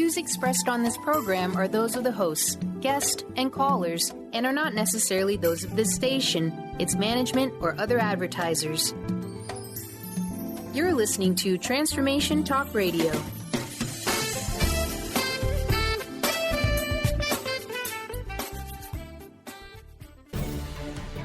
views expressed on this program are those of the hosts, guests, and callers, and are not necessarily those of this station, its management, or other advertisers. You're listening to Transformation Talk Radio.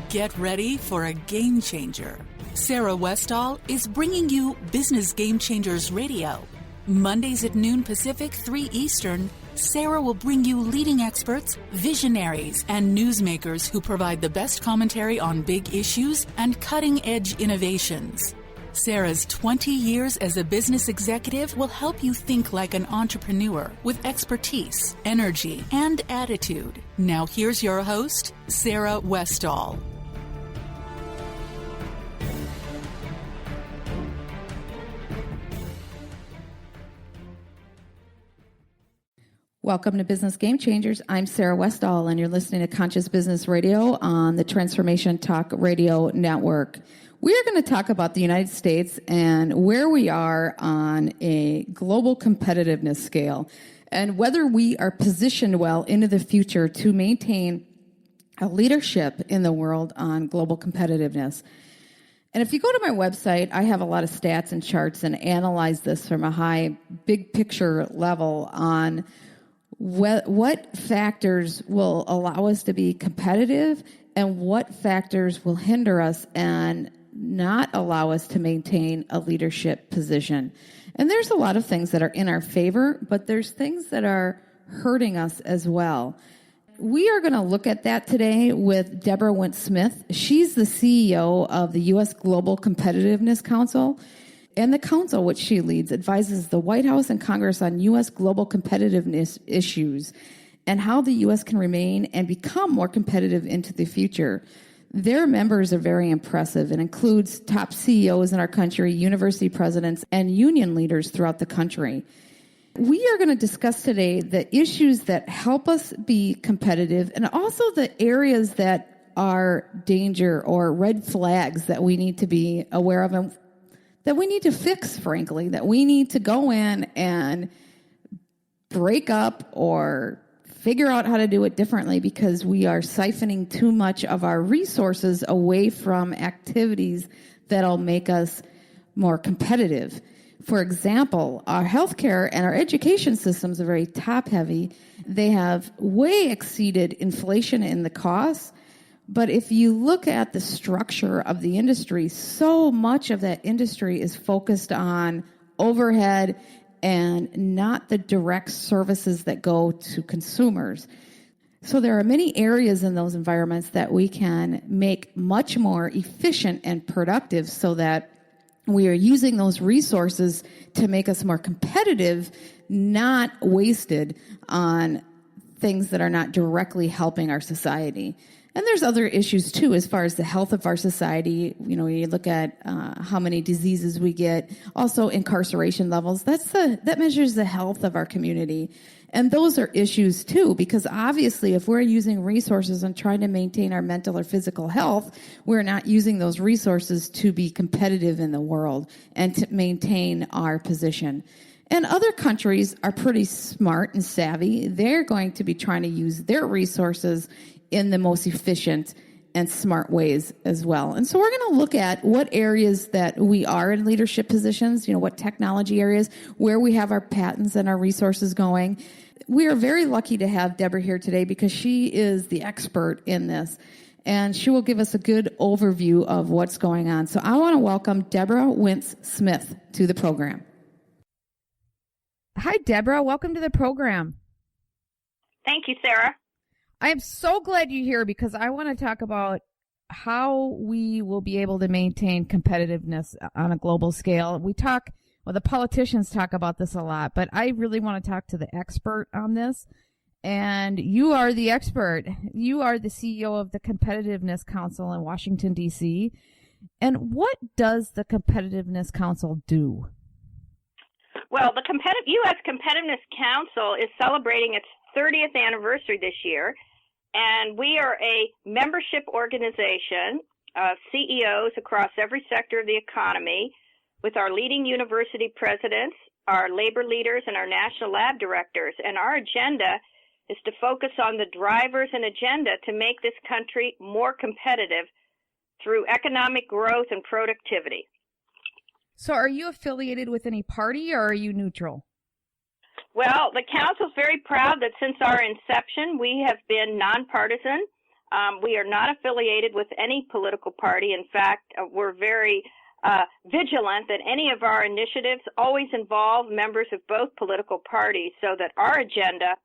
Get ready for a game changer. Sarah Westall is bringing you Business Game Changers Radio. Mondays at noon Pacific, 3 Eastern, Sarah will bring you leading experts, visionaries, and newsmakers who provide the best commentary on big issues and cutting-edge innovations. Sarah's 20 years as a business executive will help you think like an entrepreneur with expertise, energy, and attitude. Now here's your host, Sarah Westall. Welcome to Business Game Changers. I'm Sarah Westall, and you're listening to Conscious Business Radio on the Transformation Talk Radio Network. We are going to talk about the United States and where we are on a global competitiveness scale and whether we are positioned well into the future to maintain a leadership in the world on global competitiveness. And if you go to my website, I have a lot of stats and charts and analyze this from a high, big picture level on what factors will allow us to be competitive and what factors will hinder us and not allow us to maintain a leadership position. And there's a lot of things that are in our favor, but there's things that are hurting us as well. We are going to look at that today with Deborah Wince-Smith. She's the CEO of the U.S. Global Competitiveness Council. And the council, which she leads, advises the White House and Congress on U.S. global competitiveness issues and how the U.S. can remain and become more competitive into the future. Their members are very impressive and includes top CEOs in our country, university presidents, and union leaders throughout the country. We are going to discuss today the issues that help us be competitive and also the areas that are danger or red flags that we need to be aware of and that we need to fix, frankly, that we need to go in and break up or figure out how to do it differently because we are siphoning too much of our resources away from activities that'll make us more competitive. For example, our healthcare and our education systems are very top-heavy. They have way exceeded inflation in the costs. But if you look at the structure of the industry, so much of that industry is focused on overhead and not the direct services that go to consumers. So there are many areas in those environments that we can make much more efficient and productive so that we are using those resources to make us more competitive, not wasted on things that are not directly helping our society. And there's other issues, too, as far as the health of our society. You know, you look at how many diseases we get, also incarceration levels. That measures the health of our community. And those are issues, too, because obviously if we're using resources and trying to maintain our mental or physical health, we're not using those resources to be competitive in the world and to maintain our position. And other countries are pretty smart and savvy. They're going to be trying to use their resources in the most efficient and smart ways as well. And so we're going to look at what areas that we are in leadership positions, you know, what technology areas, where we have our patents and our resources going. We are very lucky to have Deborah here today because she is the expert in this, and she will give us a good overview of what's going on. So I want to welcome Deborah Wince-Smith to the program. Hi, Deborah. Welcome to the program. Thank you, Sarah. I am so glad you're here because I want to talk about how we will be able to maintain competitiveness on a global scale. The politicians talk about this a lot, but I really want to talk to the expert on this. And you are the expert. You are the CEO of the Competitiveness Council in Washington, D.C. And what does the Competitiveness Council do? Well, the U.S. Competitiveness Council is celebrating its 30th anniversary this year. And we are a membership organization of CEOs across every sector of the economy with our leading university presidents, our labor leaders, and our national lab directors. And our agenda is to focus on the drivers and agenda to make this country more competitive through economic growth and productivity. So are you affiliated with any party, or are you neutral? Well, the council is very proud that since our inception, we have been nonpartisan. We are not affiliated with any political party. In fact, we're very vigilant that any of our initiatives always involve members of both political parties, so that our agenda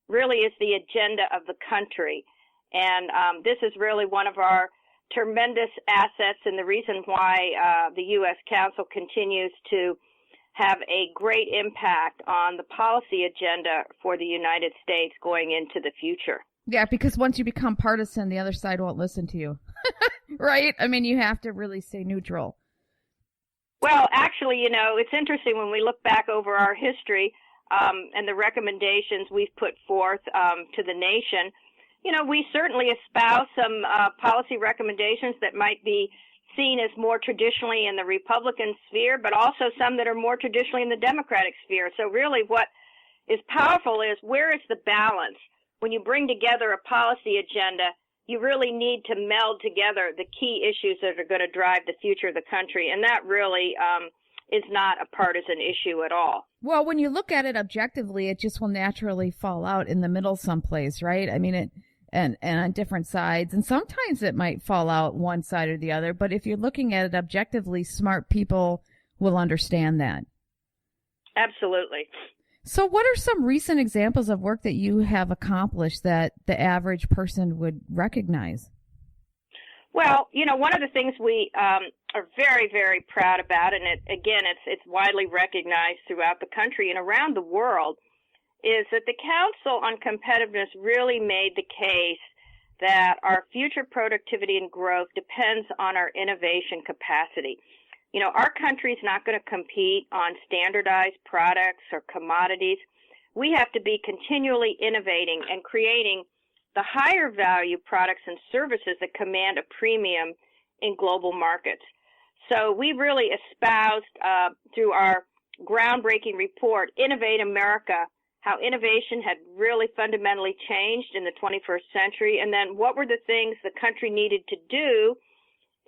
really is the agenda of the country. And this is really one of our tremendous assets, and the reason why the U.S. Council continues to have a great impact on the policy agenda for the United States going into the future. Yeah, because once you become partisan, the other side won't listen to you, right? I mean, you have to really stay neutral. Well, actually, you know, it's interesting when we look back over our history and the recommendations we've put forth to the nation. You know, we certainly espouse some policy recommendations that might be seen as more traditionally in the Republican sphere, but also some that are more traditionally in the Democratic sphere. So really what is powerful is, where is the balance? When you bring together a policy agenda, you really need to meld together the key issues that are going to drive the future of the country, and that really is not a partisan issue at all. Well, when you look at it objectively, it just will naturally fall out in the middle someplace, right? I mean, and on different sides, and sometimes it might fall out one side or the other, but if you're looking at it objectively, smart people will understand that. Absolutely. So what are some recent examples of work that you have accomplished that the average person would recognize? Well, you know, one of the things we are very, very proud about, and it's widely recognized throughout the country and around the world, is that the Council on Competitiveness really made the case that our future productivity and growth depends on our innovation capacity. You know, our country's not going to compete on standardized products or commodities. We have to be continually innovating and creating the higher value products and services that command a premium in global markets. So we really espoused through our groundbreaking report, Innovate America, how innovation had really fundamentally changed in the 21st century, and then what were the things the country needed to do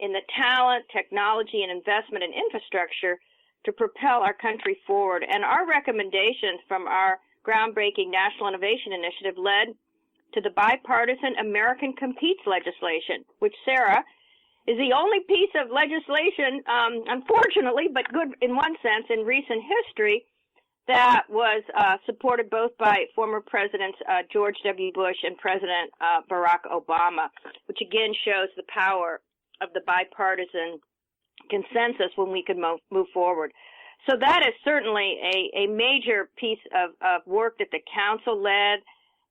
in the talent, technology, and investment in infrastructure to propel our country forward. And our recommendations from our groundbreaking National Innovation Initiative led to the bipartisan American Competes legislation, which, Sarah, is the only piece of legislation, unfortunately, but good in one sense, in recent history, that was supported both by former Presidents George W. Bush and President Barack Obama, which again shows the power of the bipartisan consensus when we could move forward. So that is certainly a major piece of work that the Council led,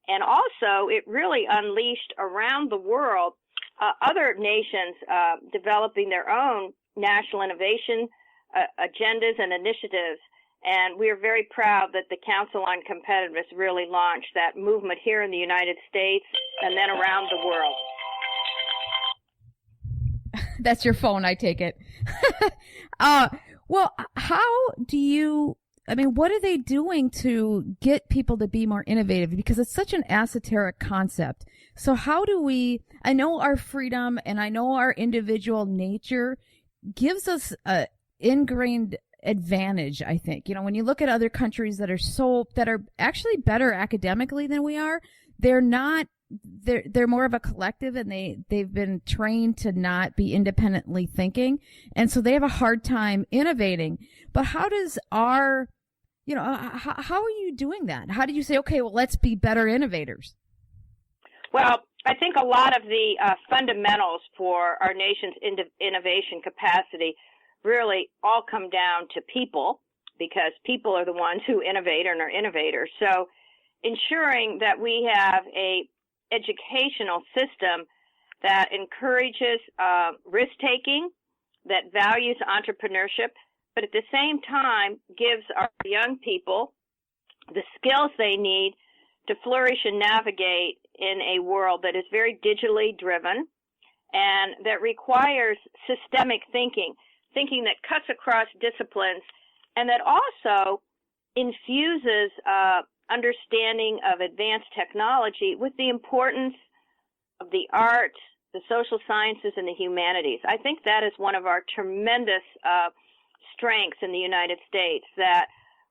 and also it really unleashed around the world other nations developing their own national innovation agendas and initiatives. And we are very proud that the Council on Competitiveness really launched that movement here in the United States and then around the world. That's your phone, I take it. Well, how do you, I mean, what are they doing to get people to be more innovative? Because it's such an esoteric concept. So how do we, I know our freedom and I know our individual nature gives us a ingrained advantage, I think. You know, when you look at other countries that are actually better academically than we are, they're more of a collective, and they've been trained to not be independently thinking, and so they have a hard time innovating. But how does how are you doing that? How do you say, okay, well, let's be better innovators? Well, I think a lot of the fundamentals for our nation's innovation capacity really all come down to people, because people are the ones who innovate and are innovators. So ensuring that we have a educational system that encourages risk-taking, that values entrepreneurship, but at the same time gives our young people the skills they need to flourish and navigate in a world that is very digitally driven and that requires systemic thinking that cuts across disciplines, and that also infuses understanding of advanced technology with the importance of the arts, the social sciences, and the humanities. I think that is one of our tremendous strengths in the United States, that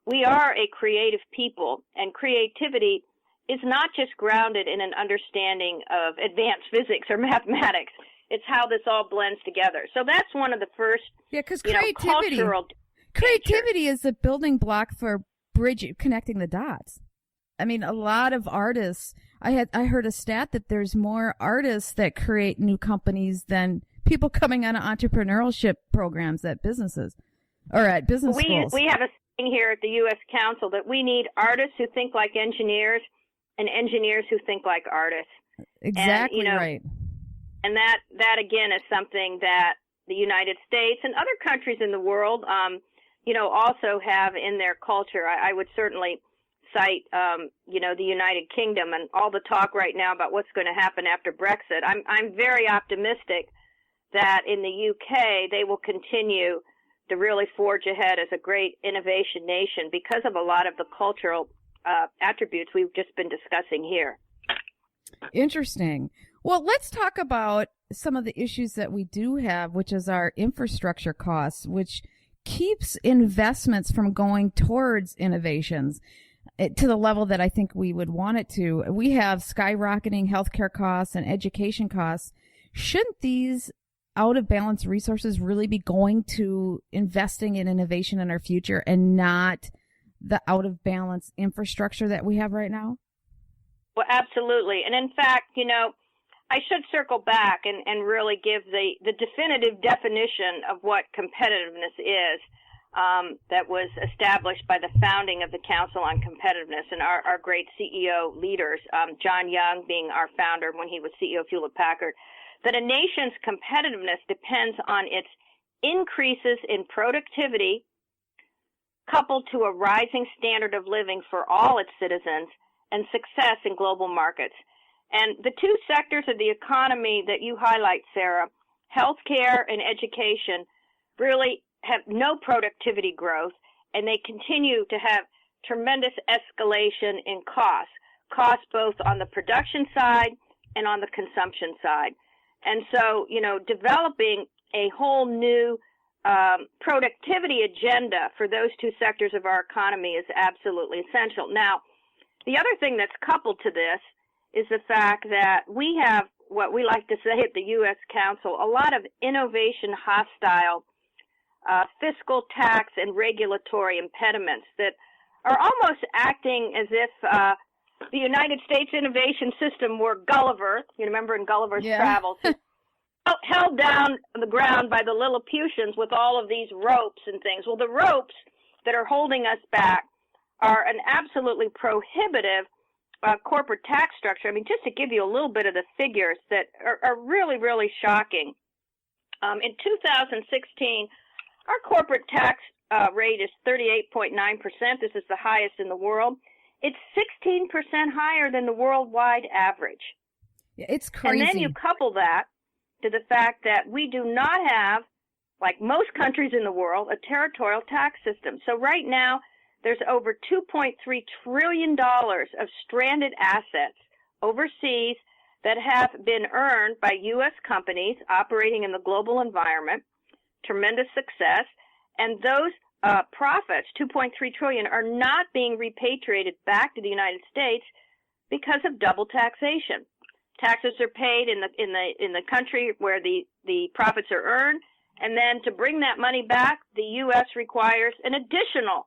we are a creative people, and creativity is not just grounded in an understanding of advanced physics or mathematics. It's how this all blends together. So that's one of the first, because creativity is the building block for connecting the dots. I mean, a lot of artists, I heard a stat that there's more artists that create new companies than people coming on entrepreneurship programs at businesses or at business schools. We have a thing here at the U.S. Council that we need artists who think like engineers and engineers who think like artists. Exactly, and, right. And that again is something that the United States and other countries in the world, also have in their culture. I would certainly cite, the United Kingdom and all the talk right now about what's going to happen after Brexit. I'm very optimistic that in the UK they will continue to really forge ahead as a great innovation nation because of a lot of the cultural attributes we've just been discussing here. Interesting. Well, let's talk about some of the issues that we do have, which is our infrastructure costs, which keeps investments from going towards innovations to the level that I think we would want it to. We have skyrocketing healthcare costs and education costs. Shouldn't these out of balance resources really be going to investing in innovation in our future and not the out of balance infrastructure that we have right now? Well, absolutely. And in fact, I should circle back and really give the definitive definition of what competitiveness is, that was established by the founding of the Council on Competitiveness and our great CEO leaders, John Young being our founder when he was CEO of Hewlett-Packard, that a nation's competitiveness depends on its increases in productivity coupled to a rising standard of living for all its citizens and success in global markets. And the two sectors of the economy that you highlight, Sarah, healthcare and education, really have no productivity growth, and they continue to have tremendous escalation in costs both on the production side and on the consumption side. And so, developing a whole new productivity agenda for those two sectors of our economy is absolutely essential. Now, the other thing that's coupled to this is the fact that we have what we like to say at the U.S. Council, a lot of innovation hostile fiscal, tax, and regulatory impediments that are almost acting as if the United States innovation system were Gulliver. You remember in Gulliver's Travels? Held down the ground by the Lilliputians with all of these ropes and things. Well, the ropes that are holding us back are an absolutely prohibitive corporate tax structure. I mean, just to give you a little bit of the figures that are really, really shocking. In 2016, our corporate tax rate is 38.9%. This is the highest in the world. It's 16% higher than the worldwide average. It's crazy. And then you couple that to the fact that we do not have, like most countries in the world, a territorial tax system. So right now, there's over $2.3 trillion of stranded assets overseas that have been earned by U.S. companies operating in the global environment, tremendous success, and those profits, $2.3 trillion, are not being repatriated back to the United States because of double taxation. Taxes are paid in the country where the profits are earned, and then to bring that money back, the U.S. requires an additional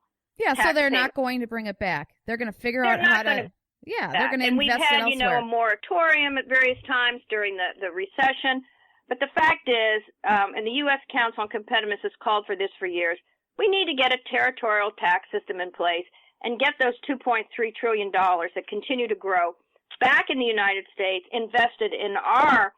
so they're not going to bring it back. They're going to figure out how to. Yeah, they're going to invest it elsewhere. And we've had, a moratorium at various times during the recession. But the fact is, and the U.S. Council on Competitiveness has called for this for years, we need to get a territorial tax system in place and get those $2.3 trillion that continue to grow back in the United States, invested in our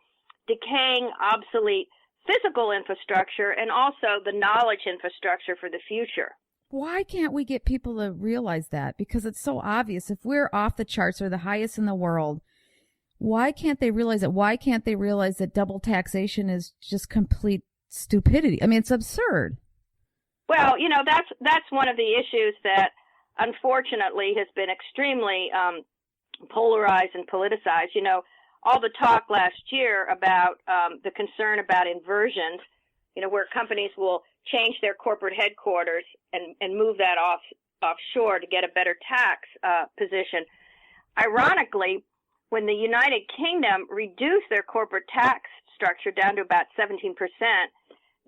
decaying, obsolete physical infrastructure and also the knowledge infrastructure for the future. Why can't we get people to realize that? Because it's so obvious. If we're off the charts or the highest in the world, why can't they realize it? Why can't they realize that double taxation is just complete stupidity? I mean, it's absurd. Well, that's one of the issues that unfortunately, has been extremely polarized and politicized. You know, all the talk last year about the concern about inversions, you know, where companies will change their corporate headquarters and move that offshore to get a better tax position. Ironically, when the United Kingdom reduced their corporate tax structure down to about 17%,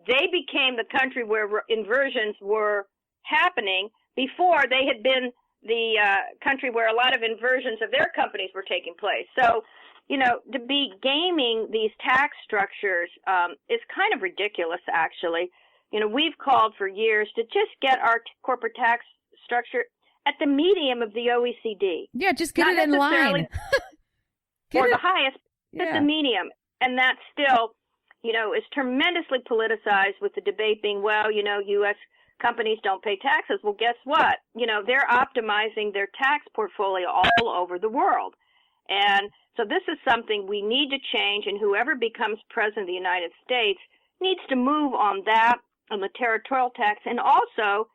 they became the country where inversions were happening before they had been the country where a lot of inversions of their companies were taking place. So, you know, to be gaming these tax structures is kind of ridiculous, actually. You know, we've called for years to just get our corporate tax structure at the medium of the OECD. Yeah, just get it in line. Or the highest, at the medium. And that still, you know, is tremendously politicized with the debate being, well, you know, U.S. companies don't pay taxes. Well, guess what? You know, they're optimizing their tax portfolio all over the world. And so this is something we need to change, and whoever becomes president of the United States needs to move on that, on the territorial tax, and also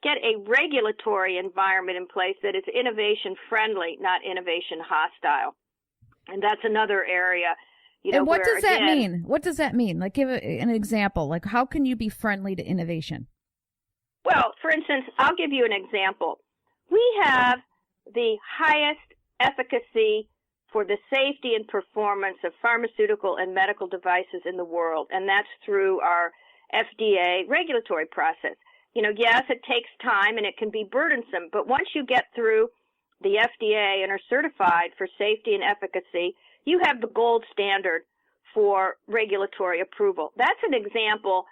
get a regulatory environment in place that is innovation friendly, not innovation hostile. And that's another area, you know. And what does that mean? What does that mean? Like, give an example. Like, how can you be friendly to innovation? Well, for instance, I'll give you an example. We have the highest efficacy for the safety and performance of pharmaceutical and medical devices in the world, and that's through our FDA regulatory process. You know, yes, it takes time and it can be burdensome, but once you get through the FDA and are certified for safety and efficacy, you have the gold standard for regulatory approval. That's an example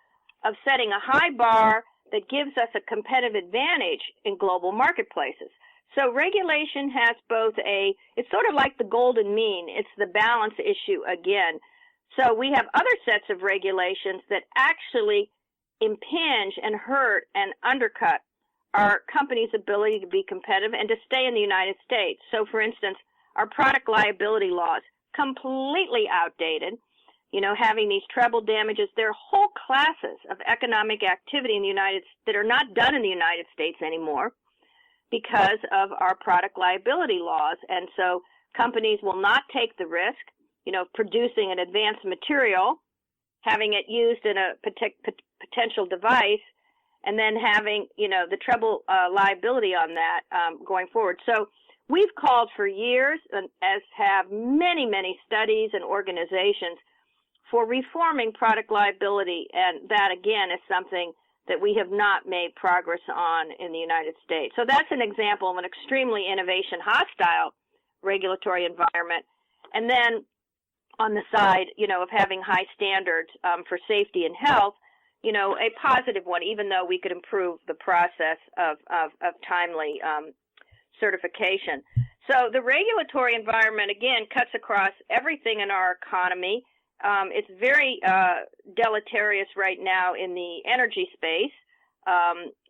of setting a high bar that gives us a competitive advantage in global marketplaces. So regulation has both it's sort of like the golden mean. It's the balance issue again. So we have other sets of regulations that actually impinge and hurt and undercut our company's ability to be competitive and to stay in the United States. So, for instance, our product liability laws, completely outdated, you know, having these treble damages. There are whole classes of economic activity in the United States that are not done in the United States anymore because of our product liability laws. And so companies will not take the risk, you know, producing an advanced material, having it used in a potential device, and then having, you know, the treble liability on that going forward. So we've called for years, as have many, many studies and organizations, for reforming product liability, and that, again, is something that we have not made progress on in the United States. So that's an example of an extremely innovation-hostile regulatory environment. And then on the side, you know, of having high standards for safety and health, you know, a positive one, even though we could improve the process of timely certification. So the regulatory environment, again, cuts across everything in our economy. It's very deleterious right now in the energy space,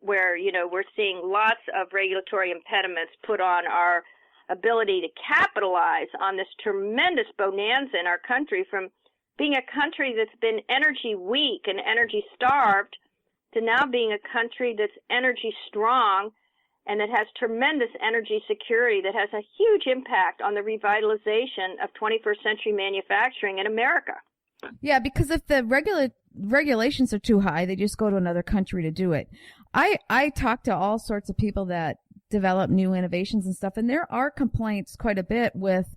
where, you know, we're seeing lots of regulatory impediments put on our ability to capitalize on this tremendous bonanza in our country, from being a country that's been energy weak and energy starved to now being a country that's energy strong and that has tremendous energy security, that has a huge impact on the revitalization of 21st century manufacturing in America. Yeah, because if the regulations are too high, they just go to another country to do it. I talk to all sorts of people that develop new innovations and stuff, and there are complaints quite a bit with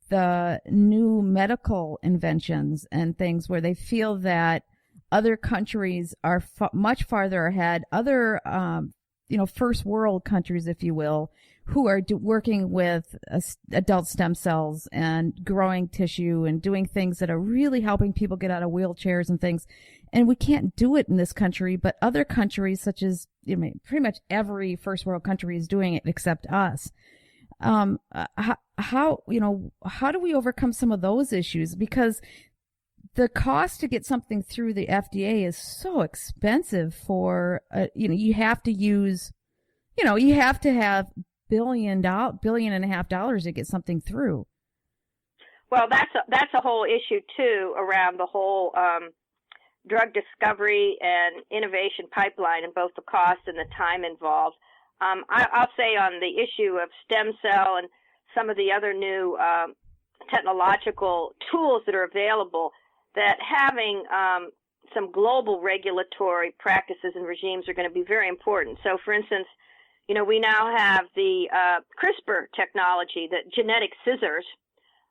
the new medical inventions and things where they feel that other countries are much farther ahead, other first world countries, if you will, who are working with adult stem cells and growing tissue and doing things that are really helping people get out of wheelchairs and things. And we can't do it in this country, but other countries, such as, I mean, pretty much every first world country is doing it except us. How do we overcome some of those issues? Because the cost to get something through the FDA is so expensive for, you have to use, you have to have $1.5 billion to get something through. Well, that's a whole issue too around the whole drug discovery and innovation pipeline, and both the cost and the time involved. I'll say on the issue of stem cell and some of the other new technological tools that are available, that having some global regulatory practices and regimes are going to be very important. So, for instance, we now have the CRISPR technology, the genetic scissors,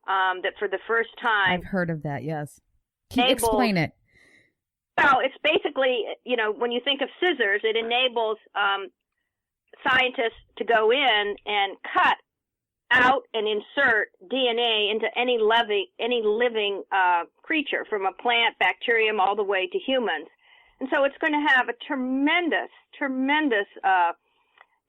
that for the first time... I've heard of that, yes. Explain it. Well, it's basically, when you think of scissors, it enables scientists to go in and cut out and insert DNA into any living creature, from a plant, bacterium, all the way to humans. And so it's going to have a tremendous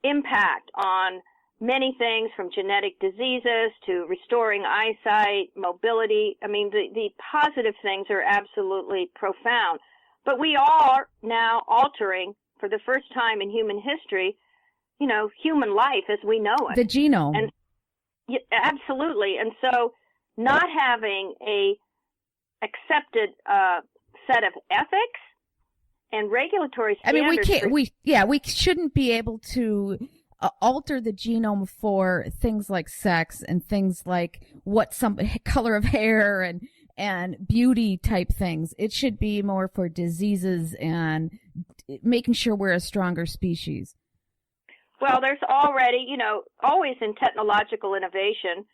impact on many things, from genetic diseases to restoring eyesight, mobility. I mean, the positive things are absolutely profound. But we are now altering, for the first time in human history, human life as we know it. The genome. And yeah, absolutely. And so not having a accepted set of ethics and regulatory standards. We shouldn't be able to alter the genome for things like sex and things like what some color of hair and beauty type things. It should be more for diseases and making sure we're a stronger species. Well, there's already, always in technological innovation,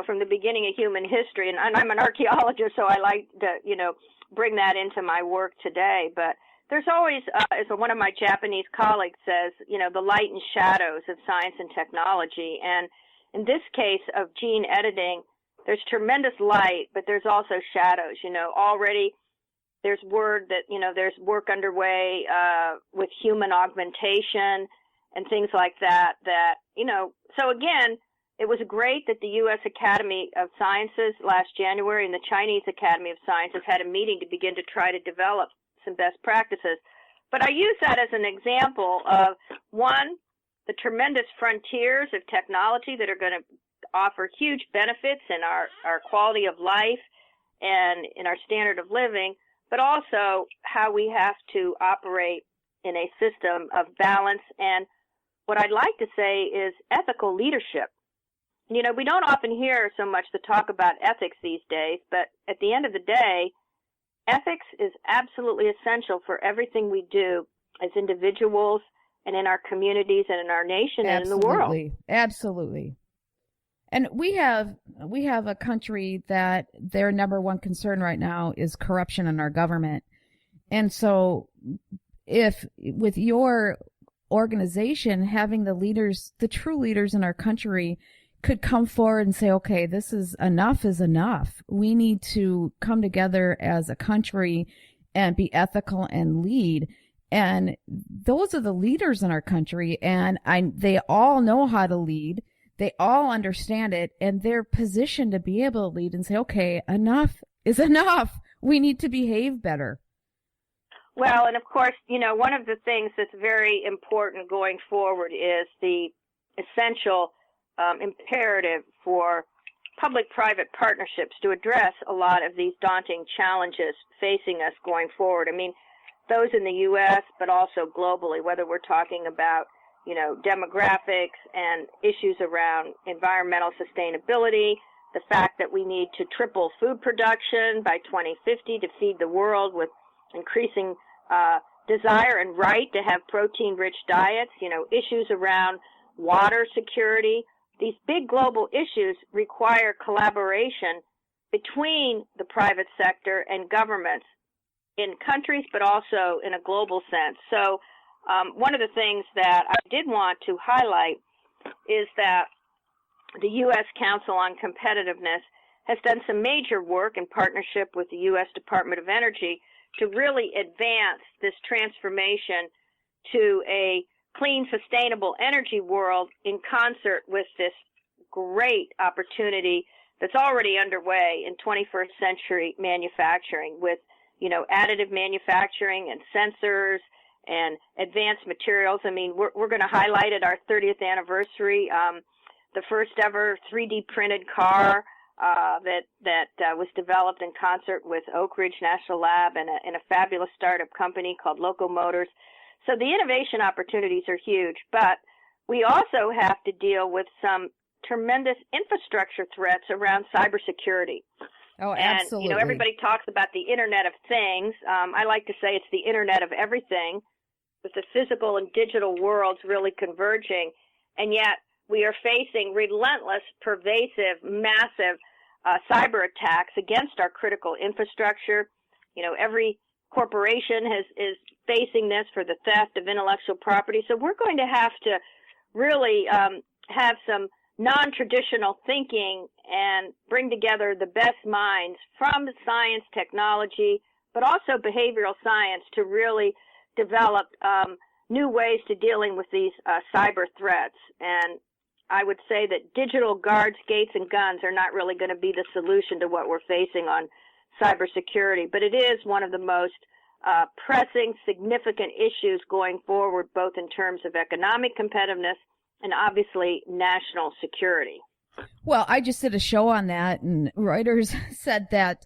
from the beginning of human history, and I'm an archaeologist, so I like to, bring that into my work today. But there's always, as one of my Japanese colleagues says, the light and shadows of science and technology. And in this case of gene editing, there's tremendous light, but there's also shadows. Already there's word that, there's work underway with human augmentation and things like that, so again, it was great that the U.S. Academy of Sciences last January and the Chinese Academy of Sciences had a meeting to begin to try to develop some best practices. But I use that as an example of, one, the tremendous frontiers of technology that are going to offer huge benefits in our quality of life and in our standard of living, but also how we have to operate in a system of balance and what I'd like to say is ethical leadership. We don't often hear so much the talk about ethics these days, but at the end of the day, ethics is absolutely essential for everything we do as individuals and in our communities and in our nation and in the world. Absolutely. And we have a country that their number one concern right now is corruption in our government. And so if with your organization, having the true leaders in our country could come forward and say, okay, this is enough. We need to come together as a country and be ethical and lead. And those are the leaders in our country. And they all know how to lead. They all understand it, and they're positioned to be able to lead and say, okay, enough is enough. We need to behave better. Well, and of course, one of the things that's very important going forward is the essential imperative for public-private partnerships to address a lot of these daunting challenges facing us going forward. I mean, those in the U.S., but also globally, whether we're talking about, demographics and issues around environmental sustainability, the fact that we need to triple food production by 2050 to feed the world with increasing desire and right to have protein-rich diets, issues around water security. These big global issues require collaboration between the private sector and governments in countries, but also in a global sense. So one of the things that I did want to highlight is that the U.S. Council on Competitiveness has done some major work in partnership with the U.S. Department of Energy to really advance this transformation to a clean, sustainable energy world in concert with this great opportunity that's already underway in 21st century manufacturing with, additive manufacturing and sensors and advanced materials. I mean, we're going to highlight at our 30th anniversary the first ever 3D printed car that was developed in concert with Oak Ridge National Lab and a fabulous startup company called Loco Motors. So the innovation opportunities are huge, but we also have to deal with some tremendous infrastructure threats around cybersecurity. Oh, absolutely. And, everybody talks about the Internet of Things. I like to say it's the Internet of everything, with the physical and digital worlds really converging. And yet we are facing relentless, pervasive, massive cyber attacks against our critical infrastructure. Every corporation is facing this for the theft of intellectual property. So we're going to have to really have some non-traditional thinking and bring together the best minds from the science, technology, but also behavioral science to really develop new ways to dealing with these cyber threats. And I would say that digital guards, gates, and guns are not really going to be the solution to what we're facing on cybersecurity, but it is one of the most pressing, significant issues going forward, both in terms of economic competitiveness and obviously national security. Well, I just did a show on that, and Reuters said that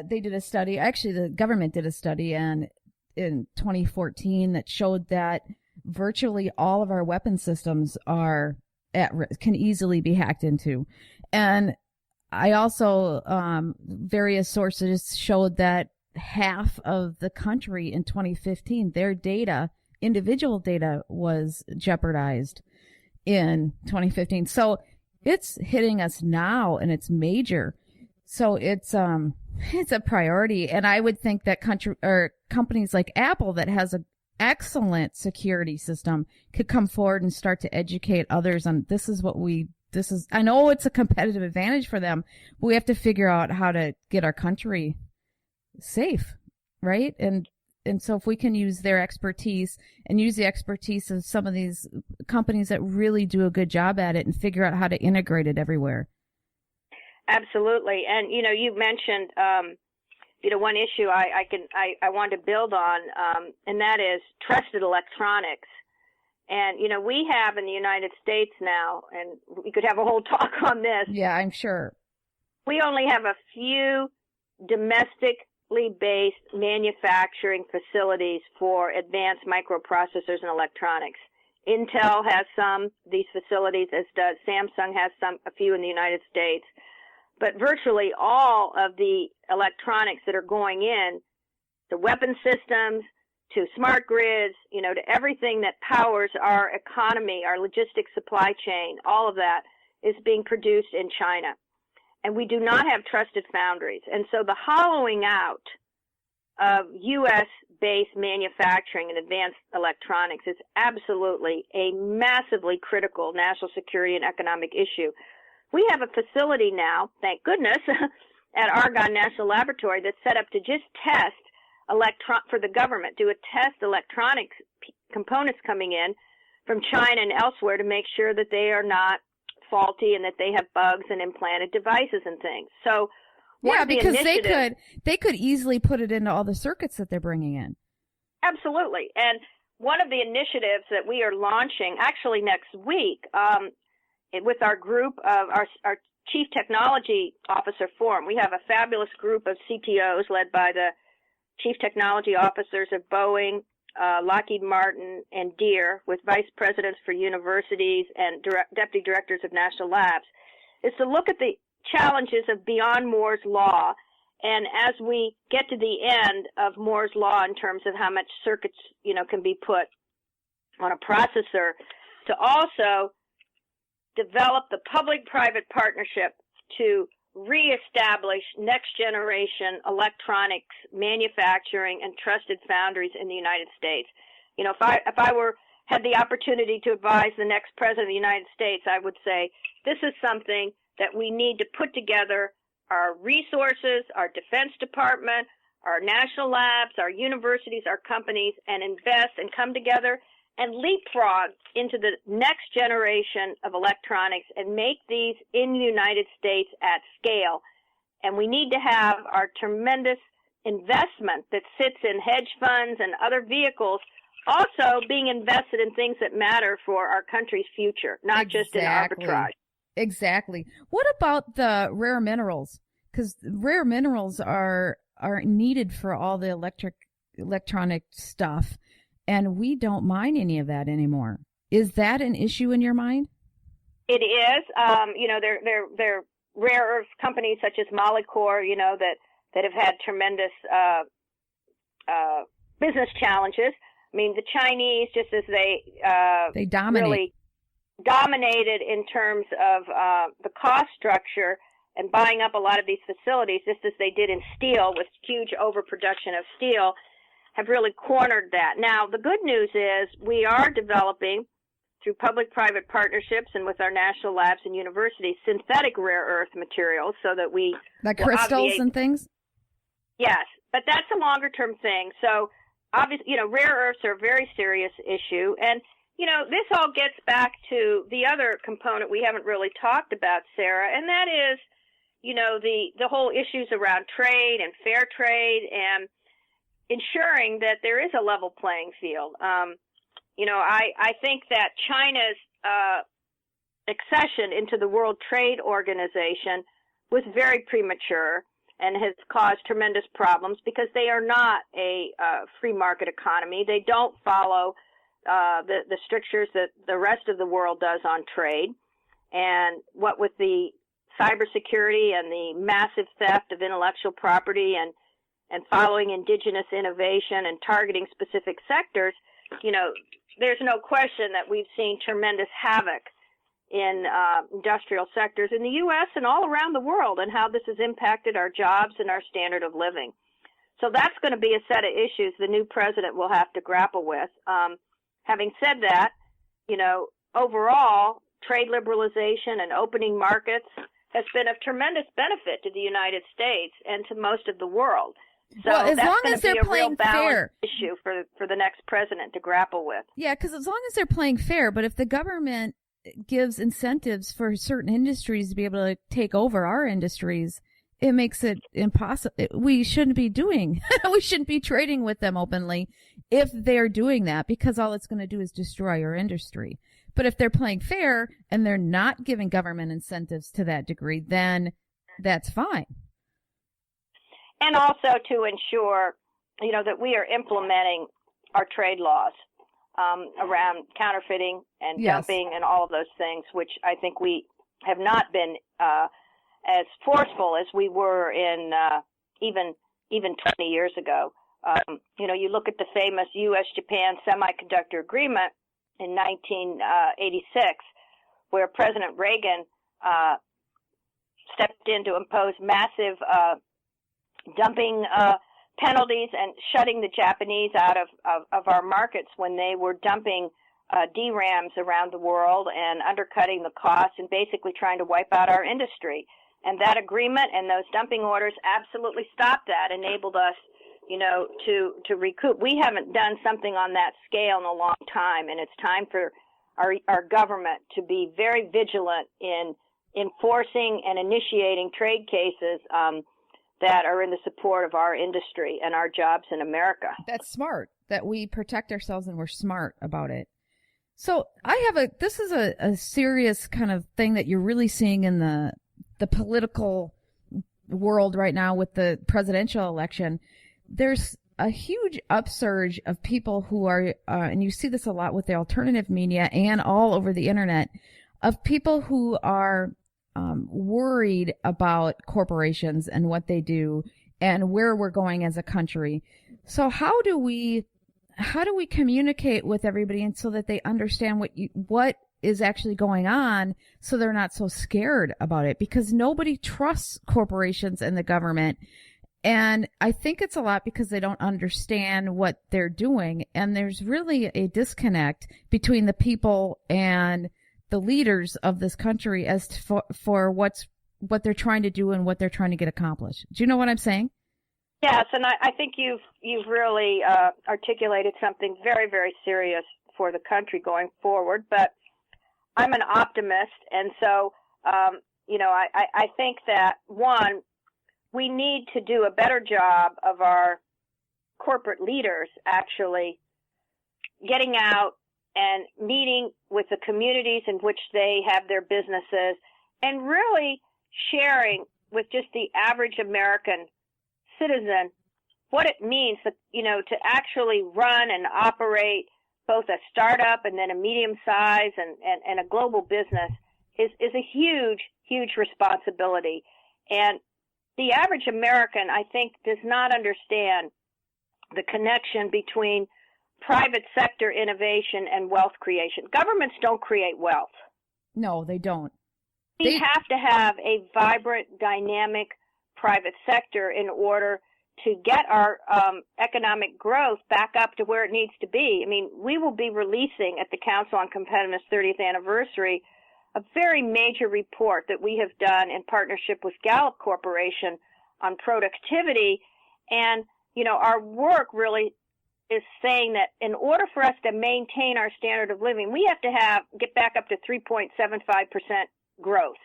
they did a study. Actually, the government did a study in 2014 that showed that virtually all of our weapon systems are at risk, can easily be hacked into. And I also, various sources showed that half of the country in 2015, their data, individual data, was jeopardized in 2015. So it's hitting us now, and it's major. So it's a priority. And I would think that companies like Apple, that has an excellent security system, could come forward and start to educate others on I know it's a competitive advantage for them, but we have to figure out how to get our country safe, right? And so if we can use their expertise and use the expertise of some of these companies that really do a good job at it and figure out how to integrate it everywhere. Absolutely. And, you mentioned, one issue I want to build on, and that is trusted electronics. And, we have in the United States now, and we could have a whole talk on this. Yeah, I'm sure. We only have a few domestically based manufacturing facilities for advanced microprocessors and electronics. Intel has some of these facilities, as does Samsung, has a few in the United States. But virtually all of the electronics that are going in, the weapon systems, to smart grids, to everything that powers our economy, our logistics supply chain, all of that is being produced in China. And we do not have trusted foundries. And so the hollowing out of U.S.-based manufacturing and advanced electronics is absolutely a massively critical national security and economic issue. We have a facility now, thank goodness, at Argonne National Laboratory that's set up to just test for the government, do a test electronics components coming in from China and elsewhere to make sure that they are not faulty and that they have bugs and implanted devices and things. So yeah, because they could easily put it into all the circuits that they're bringing in. Absolutely. And one of the initiatives that we are launching actually next week with our group of our Chief Technology Officer Forum, we have a fabulous group of CTOs led by the Chief Technology Officers of Boeing, Lockheed Martin, and Deere, with Vice Presidents for universities and Deputy Directors of National Labs, is to look at the challenges of beyond Moore's Law. And as we get to the end of Moore's Law in terms of how much circuits, can be put on a processor, to also develop the public-private partnership to reestablish next-generation electronics manufacturing and trusted foundries in the United States. If I had the opportunity to advise the next president of the United States, I would say this is something that we need to put together our resources, our Defense Department, our national labs, our universities, our companies, and invest and come together and leapfrog into the next generation of electronics and make these in the United States at scale. And we need to have our tremendous investment that sits in hedge funds and other vehicles also being invested in things that matter for our country's future, not just in arbitrage. Exactly. What about the rare minerals? Because rare minerals are needed for all the electronic stuff. And we don't mine any of that anymore. Is that an issue in your mind? It is. There are rare earth companies such as Molycorp, that have had tremendous business challenges. I mean, the Chinese, just as they dominate. Really dominated in terms of the cost structure and buying up a lot of these facilities, just as they did in steel with huge overproduction of steel, have really cornered that. Now, the good news is we are developing, through public-private partnerships and with our national labs and universities, synthetic rare earth materials so that we... Like crystals and things? Yes, but that's a longer-term thing. So, obviously, rare earths are a very serious issue. And, this all gets back to the other component we haven't really talked about, Sarah, and that is, the whole issues around trade and fair trade and ensuring that there is a level playing field. I think that China's accession into the World Trade Organization was very premature and has caused tremendous problems because they are not a free market economy. They don't follow the strictures that the rest of the world does on trade. And what with the cybersecurity and the massive theft of intellectual property and following indigenous innovation and targeting specific sectors, there's no question that we've seen tremendous havoc in industrial sectors in the U.S. and all around the world, and how this has impacted our jobs and our standard of living. So that's going to be a set of issues the new president will have to grapple with. Having said that, overall, trade liberalization and opening markets has been of tremendous benefit to the United States and to most of the world. So well, as that's long going as to be they're a playing real balance fair issue for the next president to grapple with. Yeah, because as long as they're playing fair, but if the government gives incentives for certain industries to be able to take over our industries, it makes it impossible. We shouldn't be we shouldn't be trading with them openly if they're doing that, because all it's going to do is destroy our industry. But if they're playing fair and they're not giving government incentives to that degree, then that's fine. And also to ensure, that we are implementing our trade laws around counterfeiting and dumping and all of those things, which I think we have not been as forceful as we were in even 20 years ago. You look at the famous U.S.-Japan semiconductor agreement in 1986, where President Reagan stepped in to impose massive dumping penalties and shutting the Japanese out of our markets when they were dumping DRAMs around the world and undercutting the costs and basically trying to wipe out our industry. And that agreement and those dumping orders absolutely stopped that, enabled us, to recoup. We haven't done something on that scale in a long time, and it's time for our government to be very vigilant in enforcing and initiating trade cases that are in the support of our industry and our jobs in America. That's smart, that we protect ourselves and we're smart about it. So this is a serious kind of thing that you're really seeing in the political world right now with the presidential election. There's a huge upsurge of people who are, and you see this a lot with the alternative media and all over the internet, of people who are worried about corporations and what they do and where we're going as a country. So how do we communicate with everybody and so that they understand what is actually going on, so they're not so scared about it? Because nobody trusts corporations and the government. And I think it's a lot because they don't understand what they're doing. And there's really a disconnect between the people and the leaders of this country as to for what they're trying to do and what they're trying to get accomplished. Do you know what I'm saying? Yes, and I think you've really articulated something very, very serious for the country going forward. But I'm an optimist, and so I think that, one, we need to do a better job of our corporate leaders actually getting out and meeting with the communities in which they have their businesses and really sharing with just the average American citizen what it means to actually run and operate both a startup and then a medium size and a global business is a huge, huge responsibility. And the average American, I think, does not understand the connection between private sector innovation and wealth creation. Governments don't create wealth. No, they don't. We have to have a vibrant, dynamic private sector in order to get our economic growth back up to where it needs to be. I mean, we will be releasing at the Council on Competitiveness 30th anniversary a very major report that we have done in partnership with Gallup Corporation on productivity. And, you know, our work really is saying that in order for us to maintain our standard of living, we have to get back up to 3.75% growth.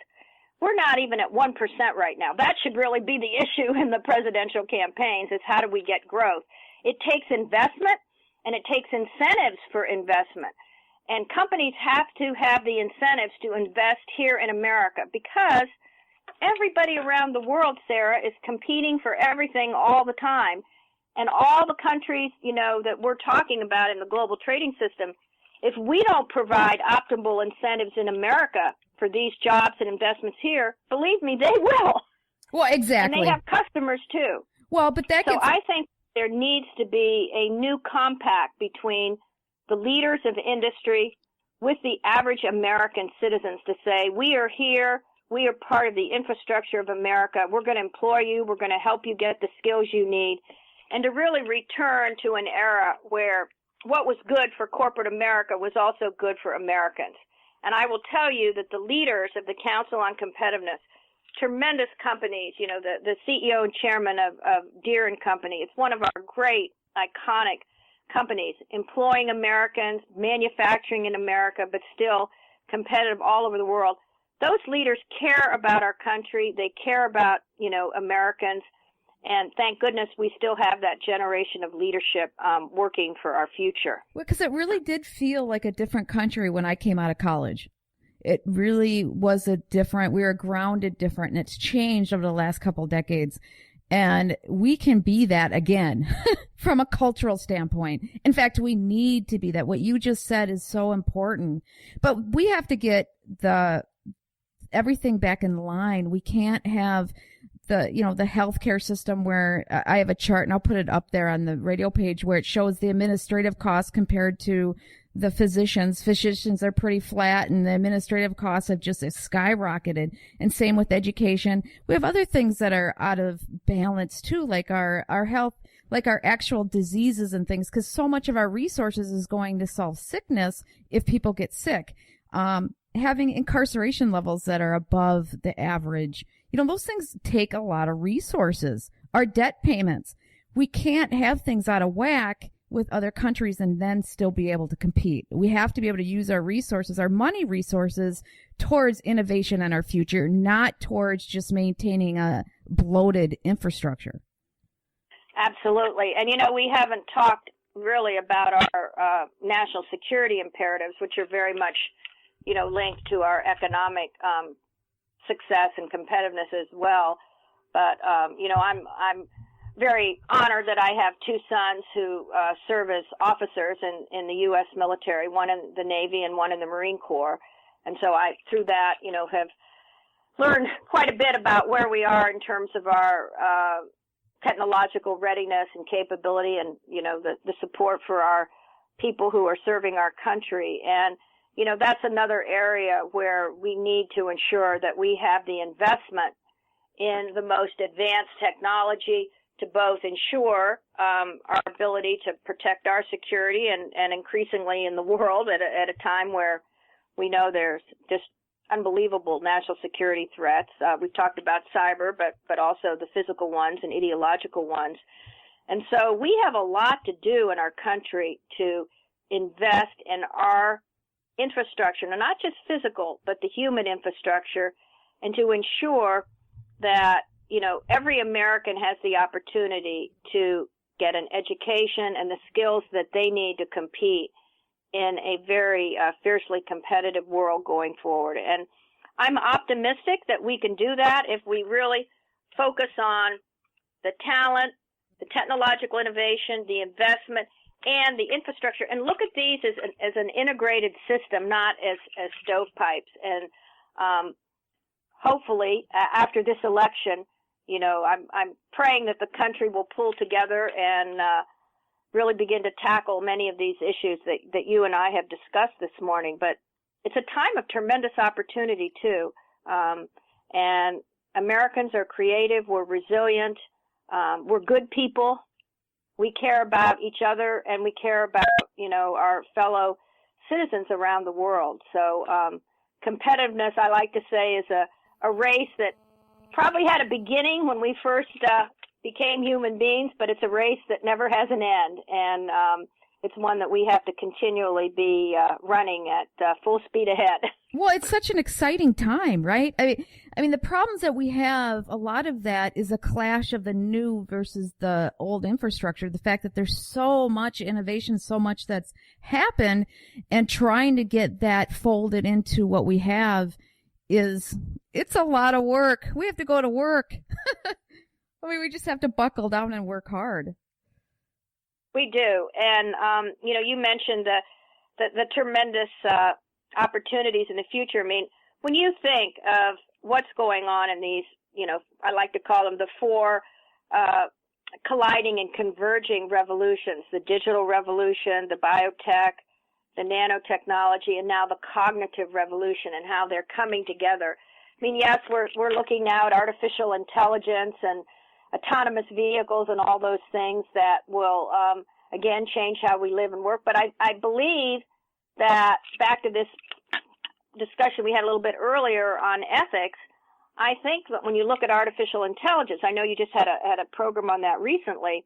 We're not even at 1% right now. That should really be the issue in the presidential campaigns, is how do we get growth? It takes investment, and it takes incentives for investment. And companies have to have the incentives to invest here in America, because everybody around the world, Sarah, is competing for everything all the time. And all the countries, you know, that we're talking about in the global trading system, if we don't provide optimal incentives in America for these jobs and investments here, believe me, they will. Well, exactly. And they have customers too. Well, but so I think there needs to be a new compact between the leaders of industry with the average American citizens to say, we are here, we are part of the infrastructure of America, we're going to employ you, we're going to help you get the skills you need, and to really return to an era where what was good for corporate America was also good for Americans. And I will tell you that the leaders of the Council on Competitiveness, tremendous companies, you know, the CEO and chairman of Deere & Company, it's one of our great, iconic companies, employing Americans, manufacturing in America, but still competitive all over the world. Those leaders care about our country. They care about, you know, Americans. And thank goodness we still have that generation of leadership working for our future. Well, because it really did feel like a different country when I came out of college. It really was we were grounded different, and it's changed over the last couple of decades. And we can be that again from a cultural standpoint. In fact, we need to be that. What you just said is so important. But we have to get everything back in line. We can't have the healthcare system where I have a chart, and I'll put it up there on the radio page, where it shows the administrative costs compared to the physicians. Physicians are pretty flat, and the administrative costs have just skyrocketed. And same with education. We have other things that are out of balance too, like our health, like our actual diseases and things, because so much of our resources is going to solve sickness if people get sick. Having incarceration levels that are above the average. You know, those things take a lot of resources. Our debt payments. We can't have things out of whack with other countries and then still be able to compete. We have to be able to use our resources, our money resources, towards innovation and our future, not towards just maintaining a bloated infrastructure. Absolutely. And, you know, we haven't talked really about our national security imperatives, which are very much, you know, linked to our economic success and competitiveness as well. But, you know, I'm very honored that I have two sons who serve as officers in the U.S. military, one in the Navy and one in the Marine Corps. And so I, through that, you know, have learned quite a bit about where we are in terms of our technological readiness and capability, and, you know, the support for our people who are serving our country. And, you know, that's another area where we need to ensure that we have the investment in the most advanced technology to both ensure our ability to protect our security and increasingly in the world at a time where we know there's just unbelievable national security threats. We've talked about cyber, but also the physical ones and ideological ones. And so we have a lot to do in our country to invest in our infrastructure, and not just physical, but the human infrastructure, and to ensure that, you know, every American has the opportunity to get an education and the skills that they need to compete in a very fiercely competitive world going forward. And I'm optimistic that we can do that if we really focus on the talent, the technological innovation, the investment, and the infrastructure, and look at these as an integrated system, not as stovepipes. And hopefully, after this election, I'm praying that the country will pull together and really begin to tackle many of these issues that you and I have discussed this morning. But it's a time of tremendous opportunity, too. And Americans are creative, we're resilient, we're good people. We care about each other, and we care about, our fellow citizens around the world. So competitiveness, I like to say, is a race that probably had a beginning when we first became human beings, but it's a race that never has an end. And it's one that we have to continually be running at full speed ahead. Well, it's such an exciting time, right? I mean, the problems that we have, a lot of that is a clash of the new versus the old infrastructure. The fact that there's so much innovation, so much that's happened, and trying to get that folded into what we have it's a lot of work. We have to go to work. I mean, we just have to buckle down and work hard. We do. And, you mentioned the tremendous opportunities in the future. I mean, when you think of what's going on in these, I like to call them the four colliding and converging revolutions, the digital revolution, the biotech, the nanotechnology, and now the cognitive revolution, and how they're coming together. I mean, yes, we're looking now at artificial intelligence and autonomous vehicles and all those things that will, again, change how we live and work. But I believe that, back to this discussion we had a little bit earlier on ethics, I think that when you look at artificial intelligence, I know you just had a program on that recently,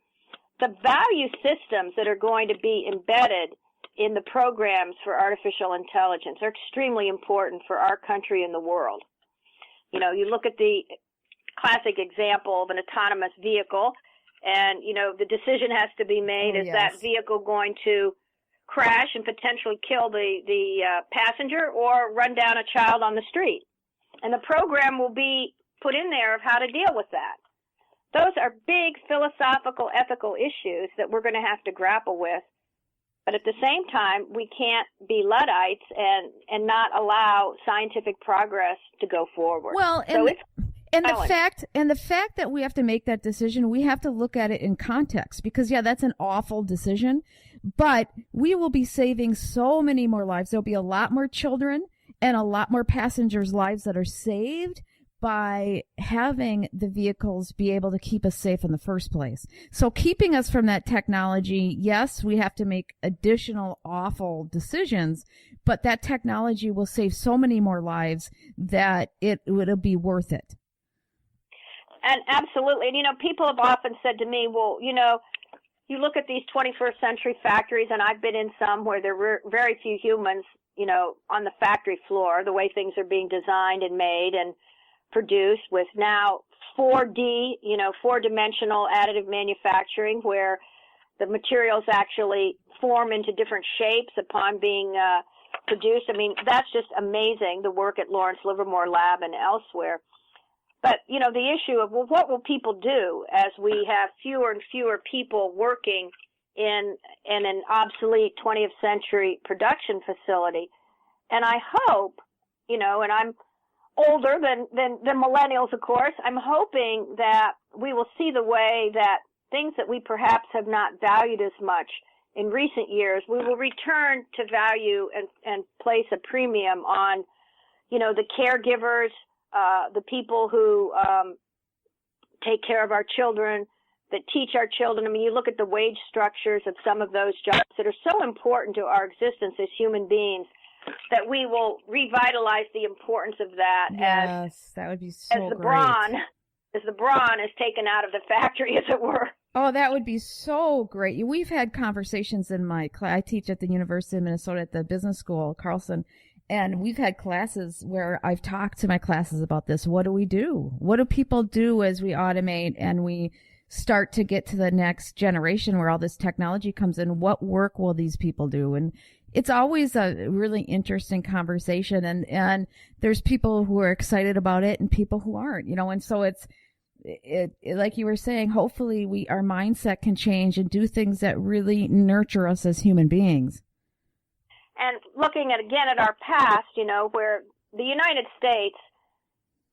the value systems that are going to be embedded in the programs for artificial intelligence are extremely important for our country and the world. You look at the classic example of an autonomous vehicle, and, the decision has to be made, is that vehicle going to crash and potentially kill the passenger or run down a child on the street? And the program will be put in there of how to deal with that. Those are big philosophical, ethical issues that we're going to have to grapple with. But at the same time, we can't be Luddites and not allow scientific progress to go forward. Well, the fact that we have to make that decision, we have to look at it in context, because that's an awful decision, but we will be saving so many more lives. There'll be a lot more children and a lot more passengers' lives that are saved by having the vehicles be able to keep us safe in the first place. So keeping us from that technology, yes, we have to make additional awful decisions, but that technology will save so many more lives that it'll be worth it. And absolutely. And, people have often said to me, well, you look at these 21st century factories, and I've been in some where there were very few humans, on the factory floor, the way things are being designed and made and produced, with now 4D, four-dimensional additive manufacturing, where the materials actually form into different shapes upon being produced. I mean, that's just amazing, the work at Lawrence Livermore Lab and elsewhere. But, the issue of, well, what will people do as we have fewer and fewer people working in an obsolete 20th century production facility? And I hope, and I'm older than millennials, of course, I'm hoping that we will see the way that things that we perhaps have not valued as much in recent years, we will return to value and place a premium on, the caregivers, the people who take care of our children, that teach our children. I mean, you look at the wage structures of some of those jobs that are so important to our existence as human beings, that we will revitalize the importance of that. Yes, that would be so great. As the brawn is taken out of the factory, as it were. Oh, that would be so great. We've had conversations in my class. I teach at the University of Minnesota at the business school, Carlson, and we've had classes where I've talked to my classes about this. What do we do? What do people do as we automate and we start to get to the next generation where all this technology comes in? What work will these people do? And it's always a really interesting conversation, and there's people who are excited about it and people who aren't, and so like you were saying, hopefully our mindset can change and do things that really nurture us as human beings. And looking at our past, where the United States,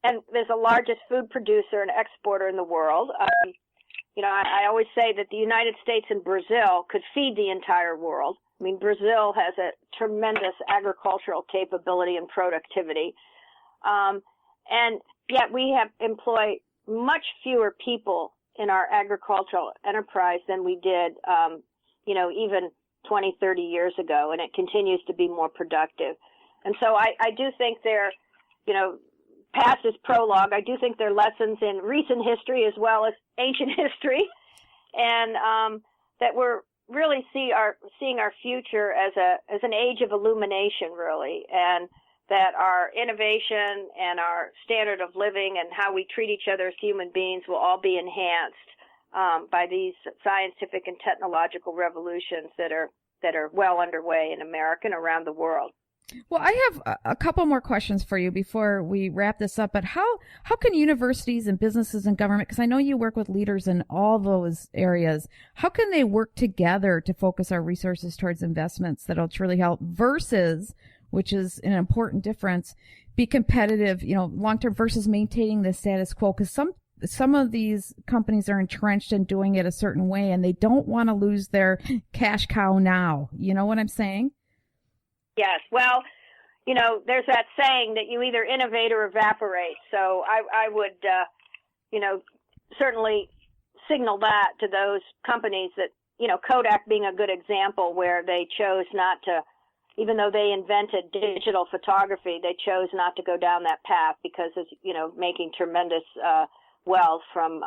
and is the largest food producer and exporter in the world. I always say that the United States and Brazil could feed the entire world. I mean, Brazil has a tremendous agricultural capability and productivity. And yet we have employed much fewer people in our agricultural enterprise than we did, even 20, 30 years ago, and it continues to be more productive. And so I do think past is prologue. I do think there are lessons in recent history as well as ancient history, and that we're really seeing our future as an age of illumination, really, and that our innovation and our standard of living and how we treat each other as human beings will all be enhanced by these scientific and technological revolutions that are well underway in America and around the world. Well, I have a couple more questions for you before we wrap this up. But how can universities and businesses and government, because I know you work with leaders in all those areas, how can they work together to focus our resources towards investments that'll truly help versus, which is an important difference, be competitive, long-term versus maintaining the status quo? Because some of these companies are entrenched in doing it a certain way, and they don't want to lose their cash cow now. You know what I'm saying? Yes. Well, there's that saying that you either innovate or evaporate. So I would, certainly signal that to those companies that, Kodak being a good example where they chose not to, even though they invented digital photography, they chose not to go down that path because of, making tremendous wealth from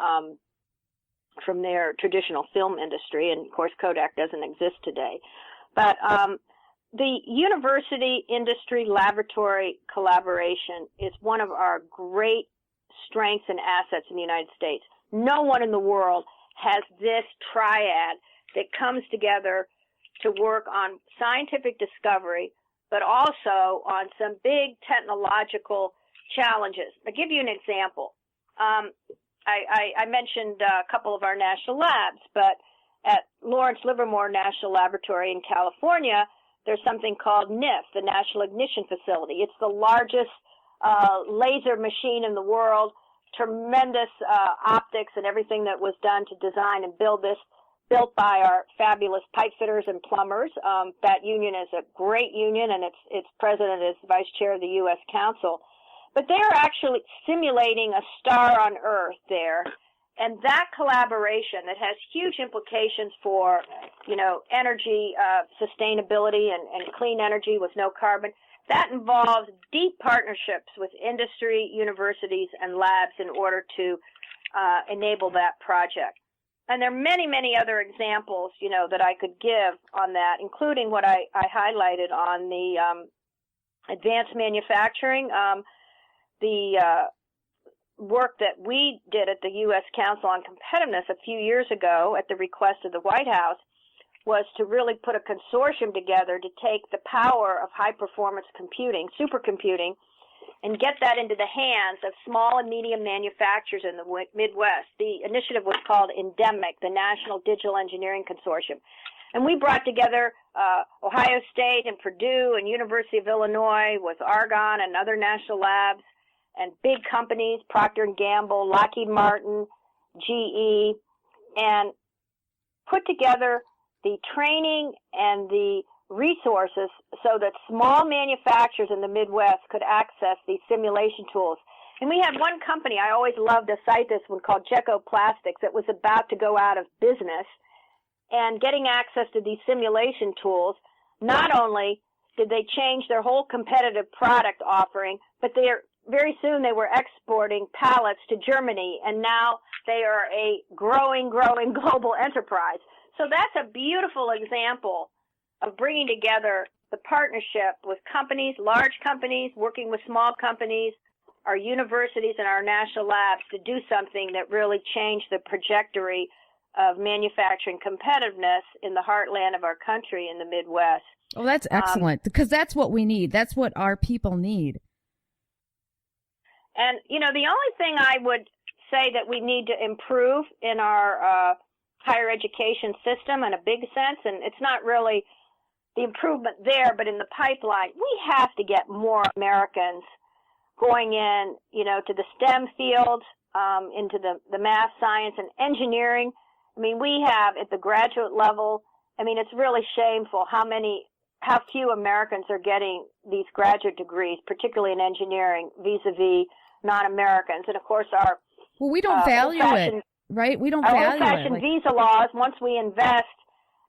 their traditional film industry. And of course, Kodak doesn't exist today. But the university industry laboratory collaboration is one of our great strengths and assets in the United States. No one in the world has this triad that comes together to work on scientific discovery, but also on some big technological challenges. I'll give you an example. I mentioned a couple of our national labs, but at Lawrence Livermore National Laboratory in California, there's something called NIF, the National Ignition Facility. It's the largest laser machine in the world, tremendous optics and everything that was done to design and build this, built by our fabulous pipe fitters and plumbers. That union is a great union, and its president is vice chair of the U.S. Council. But they're actually simulating a star on Earth there. And that collaboration that has huge implications for, energy sustainability and clean energy with no carbon, that involves deep partnerships with industry, universities, and labs in order to enable that project. And there are many, many other examples, that I could give on that, including what I highlighted on the advanced manufacturing. The work that we did at the U.S. Council on Competitiveness a few years ago at the request of the White House was to really put a consortium together to take the power of high-performance computing, supercomputing, and get that into the hands of small and medium manufacturers in the Midwest. The initiative was called Endemic, the National Digital Engineering Consortium. And we brought together Ohio State and Purdue and University of Illinois with Argonne and other national labs, and big companies, Procter & Gamble, Lockheed Martin, GE, and put together the training and the resources so that small manufacturers in the Midwest could access these simulation tools. And we had one company, I always love to cite this one, called Checo Plastics, that was about to go out of business. And getting access to these simulation tools, not only did they change their whole competitive product offering, but very soon they were exporting pallets to Germany, and now they are a growing global enterprise. So that's a beautiful example of bringing together the partnership with companies, large companies, working with small companies, our universities and our national labs to do something that really changed the trajectory of manufacturing competitiveness in the heartland of our country in the Midwest. Oh, that's excellent, because that's what we need. That's what our people need. And, the only thing I would say that we need to improve in our higher education system in a big sense, and it's not really the improvement there, but in the pipeline. We have to get more Americans going in, to the STEM fields, into the math, science, and engineering. I mean, we have at the graduate level, it's really shameful how few Americans are getting these graduate degrees, particularly in engineering, vis-a-vis non-Americans. And of course, we don't value it, right? We don't value it. Old-fashioned visa laws, once we invest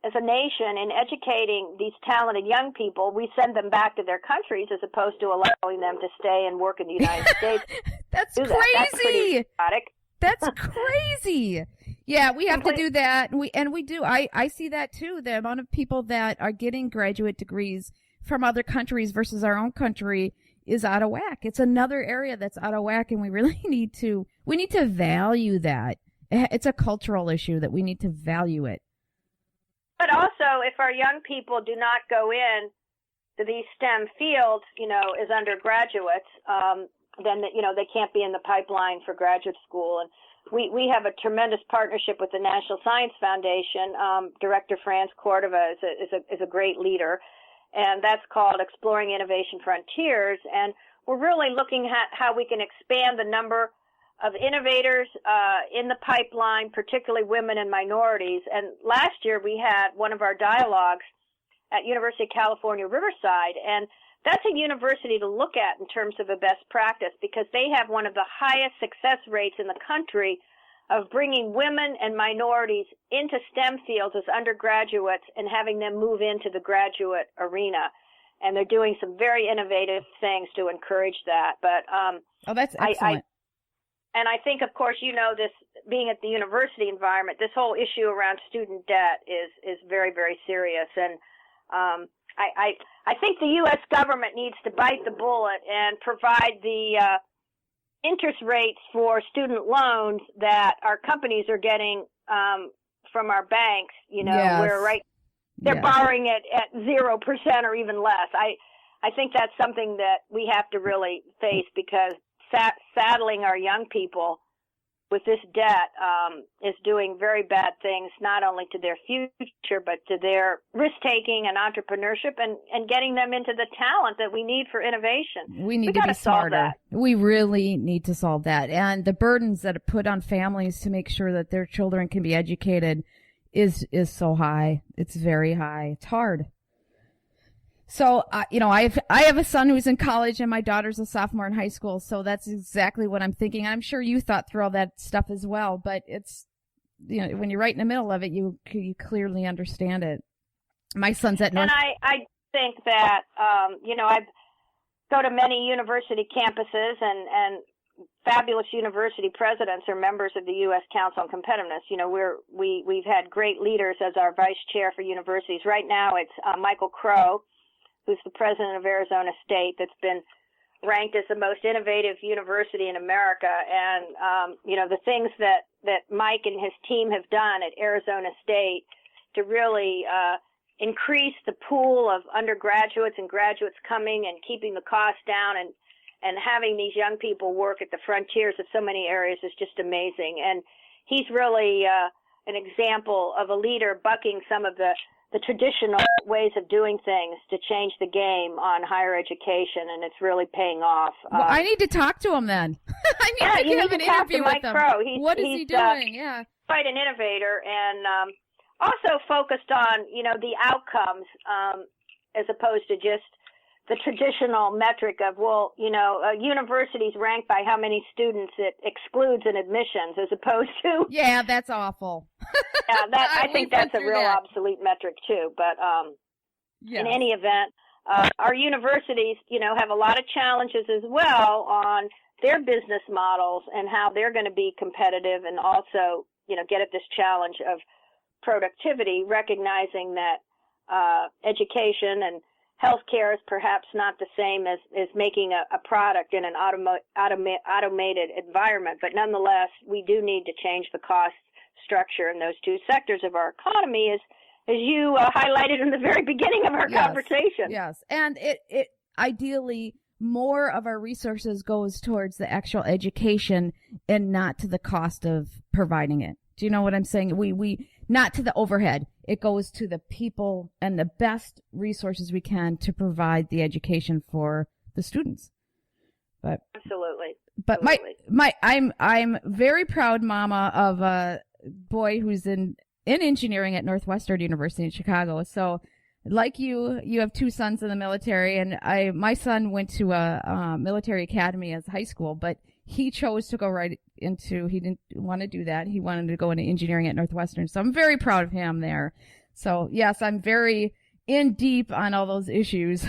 as a nation in educating these talented young people, we send them back to their countries as opposed to allowing them to stay and work in the United States. That's crazy. That's pretty idiotic. That's crazy. Yeah, we have to do that. We do. I see that too. The amount of people that are getting graduate degrees from other countries versus our own country is out of whack. It's another area that's out of whack, and we really need to value that. It's a cultural issue that we need to value it. But also, if our young people do not go in to these STEM fields, as undergraduates, then they can't be in the pipeline for graduate school. And we have a tremendous partnership with the National Science Foundation. Director Franz Cordova is a great leader, and that's called Exploring Innovation Frontiers. And we're really looking at how we can expand the number of innovators in the pipeline, particularly women and minorities. And last year we had one of our dialogues at University of California, Riverside, and that's a university to look at in terms of a best practice because they have one of the highest success rates in the country of bringing women and minorities into STEM fields as undergraduates and having them move into the graduate arena. And they're doing some very innovative things to encourage that. But that's excellent. And I think, of course, this being at the university environment, this whole issue around student debt is very, very serious. And I think the U.S. government needs to bite the bullet and provide the interest rates for student loans that our companies are getting from our banks. Yes. Where they're borrowing it at 0% or even less. I think that's something that we have to really face because saddling our young people with this debt is doing very bad things, not only to their future, but to their risk-taking and entrepreneurship and getting them into the talent that we need for innovation. We need to be smarter. We really need to solve that. And the burdens that are put on families to make sure that their children can be educated is so high. It's very high. It's hard. So, I have a son who's in college and my daughter's a sophomore in high school. So that's exactly what I'm thinking. I'm sure you thought through all that stuff as well, but it's, when you're right in the middle of it, you clearly understand it. My son's at North. And I think that, I go to many university campuses and fabulous university presidents are members of the U.S. Council on Competitiveness. We've had great leaders as our vice chair for universities. Right now it's Michael Crow, who's the president of Arizona State, that's been ranked as the most innovative university in America. And, the things that Mike and his team have done at Arizona State to really increase the pool of undergraduates and graduates coming and keeping the cost down and having these young people work at the frontiers of so many areas is just amazing. And he's really an example of a leader bucking some of the traditional ways of doing things to change the game on higher education, and it's really paying off. Well, I need to talk to him then. I need to have an interview with him. Crow. What is he doing? Yeah, quite an innovator, and also focused on the outcomes as opposed to just the traditional metric of universities ranked by how many students it excludes in admissions as opposed to that's awful. I think that's a real obsolete metric too. But in any event, our universities have a lot of challenges as well on their business models and how they're going to be competitive and also get at this challenge of productivity, recognizing that education and healthcare is perhaps not the same as making a product in an automated environment, but nonetheless, we do need to change the cost structure in those two sectors of our economy, as you highlighted in the very beginning of our conversation. Yes, and it ideally more of our resources goes towards the actual education and not to the cost of providing it. Do you know what I'm saying? We not to the overhead. It goes to the people and the best resources we can to provide the education for the students. But absolutely. But I'm very proud mama of a boy who's in engineering at Northwestern University in Chicago. So like you have two sons in the military, and my son went to a military academy as high school, but he chose to go right into, he didn't want to do that. He wanted to go into engineering at Northwestern. So I'm very proud of him there. So yes, I'm very in deep on all those issues.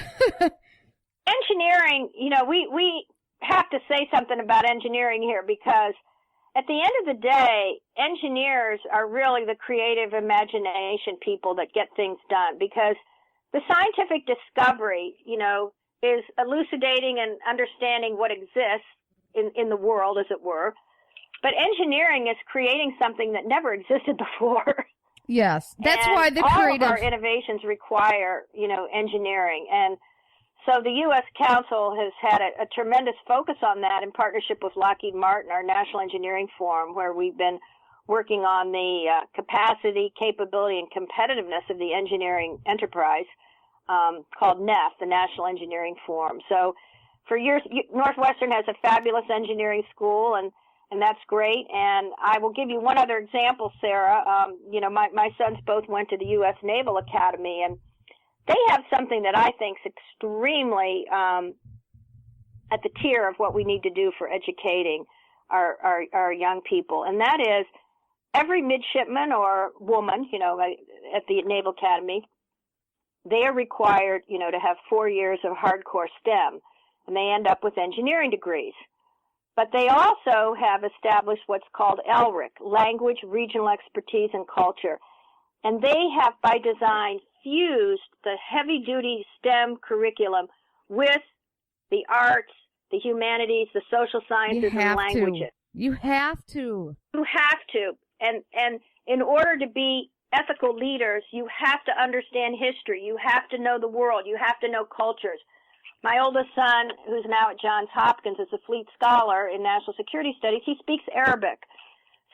Engineering, we have to say something about engineering here, because at the end of the day, engineers are really the creative imagination people that get things done, because the scientific discovery, is elucidating and understanding what exists in the world, as it were. But engineering is creating something that never existed before. Yes, that's and why the all creative... of our innovations require, engineering. And so the U.S. Council has had a tremendous focus on that in partnership with Lockheed Martin, our National Engineering Forum, where we've been working on the capacity, capability, and competitiveness of the engineering enterprise, called NEF, the National Engineering Forum. So for years, Northwestern has a fabulous engineering school, and that's great. And I will give you one other example, Sarah. My sons both went to the U.S. Naval Academy, and they have something that I think is extremely at the tier of what we need to do for educating our young people, and that is every midshipman or woman, at the Naval Academy, they are required, to have 4 years of hardcore STEM, and they end up with engineering degrees. But they also have established what's called LRIC, Language, Regional Expertise, and Culture. And they have, by design, fused the heavy-duty STEM curriculum with the arts, the humanities, the social sciences, and languages. You have to. You have to. And in order to be ethical leaders, you have to understand history. You have to know the world. You have to know cultures. My oldest son, who's now at Johns Hopkins, is a Fleet Scholar in National Security Studies. He speaks Arabic.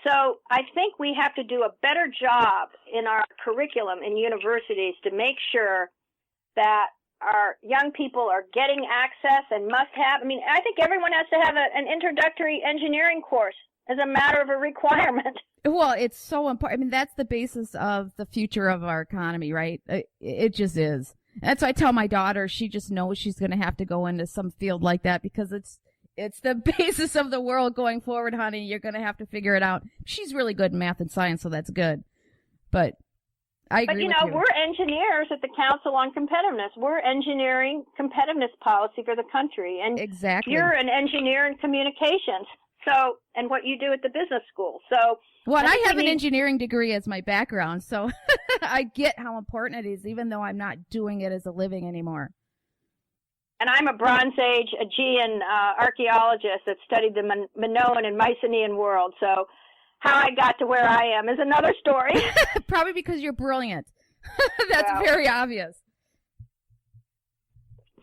So I think we have to do a better job in our curriculum in universities to make sure that our young people are getting access and must have. I think everyone has to have an introductory engineering course as a matter of a requirement. Well, it's so important. That's the basis of the future of our economy, right? It just is. That's why I tell my daughter, she just knows she's going to have to go into some field like that, because it's the basis of the world going forward, honey. You're going to have to figure it out. She's really good in math and science, so that's good. But I agree with you. We're engineers at the Council on Competitiveness. We're engineering competitiveness policy for the country. And exactly. You're an engineer in communications. So, and what you do at the business school. So, well, I have an engineering degree as my background, so I get how important it is, even though I'm not doing it as a living anymore. And I'm a Bronze Age Aegean archaeologist that studied the Minoan and Mycenaean world. So how I got to where I am is another story. Probably because you're brilliant. That's very obvious.